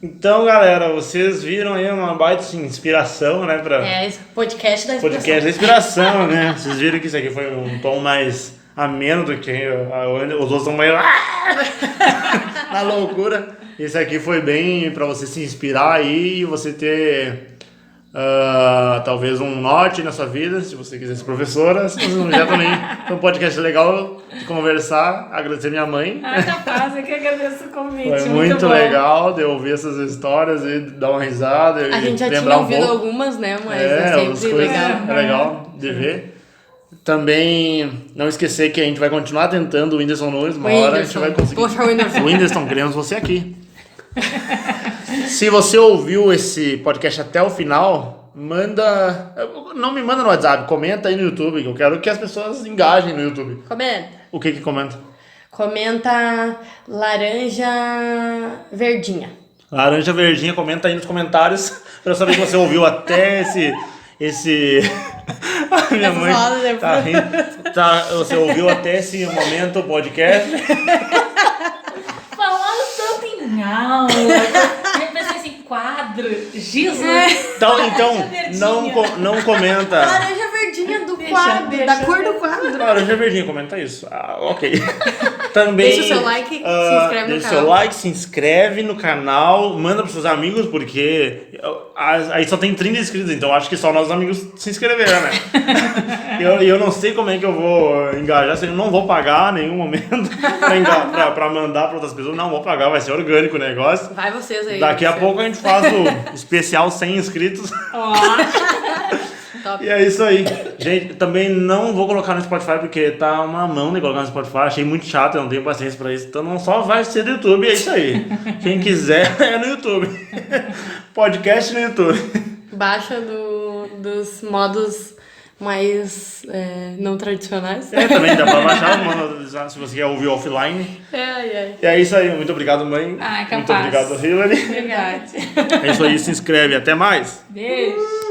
Então, galera, vocês viram aí uma baita inspiração, né? Esse podcast da inspiração. Podcast da inspiração, né? Vocês viram que isso aqui foi um tom mais ameno do que os outros estão meio na loucura. Esse aqui foi bem pra você se inspirar aí e você ter talvez um norte na sua vida, se você quiser ser professora. Se você não quiser também, foi um podcast legal de conversar. Agradecer minha mãe. Capaz, eu que agradeço o convite. Foi muito legal de ouvir essas histórias e dar uma risada. A gente já tinha ouvido algumas, né? Mas é sempre legal. É legal de ver. Também não esquecer que a gente vai continuar tentando o Whindersson Nunes. Uma hora a gente vai conseguir. Poxa, o Whindersson. Whindersson, queremos você aqui. Se você ouviu esse podcast até o final, não me manda no WhatsApp, comenta aí no YouTube, que eu quero que as pessoas engajem no YouTube. Comenta. O que comenta? Comenta laranja verdinha. Laranja verdinha, comenta aí nos comentários pra eu saber que você ouviu até esse... A minha mãe tá rindo. Você ouviu até esse momento o podcast? Falaram tanto em aula. Eu pensei assim, quadro, Jesus. Então não comenta. Laranja verdinha do quadro, da cor do quadro. Laranja verdinha, comenta isso. Ok. Também, deixa o seu like, se inscreve no canal. Deixa o seu like, se inscreve no canal, manda pros seus amigos, porque aí só tem 30 inscritos, então acho que só nossos amigos se inscreveram, né? eu não sei como é que eu vou engajar, eu não vou pagar em nenhum momento pra mandar pra outras pessoas, não vou pagar, vai ser orgânico o negócio. Vai vocês aí. Daqui a pouco a gente faz o especial 100 inscritos. Top. E é isso aí. Gente, também não vou colocar no Spotify porque tá uma mão de colocar no Spotify. Achei muito chato, eu não tenho paciência pra isso. Então não só vai ser do YouTube, é isso aí. Quem quiser é no YouTube. Podcast no YouTube. Baixa dos modos mais não tradicionais. Também dá pra baixar, mano, se você quer ouvir offline. E é isso aí. Muito obrigado, mãe. Capaz. Muito obrigado, Hillary. Verdade. É isso aí, se inscreve. Até mais. Beijo.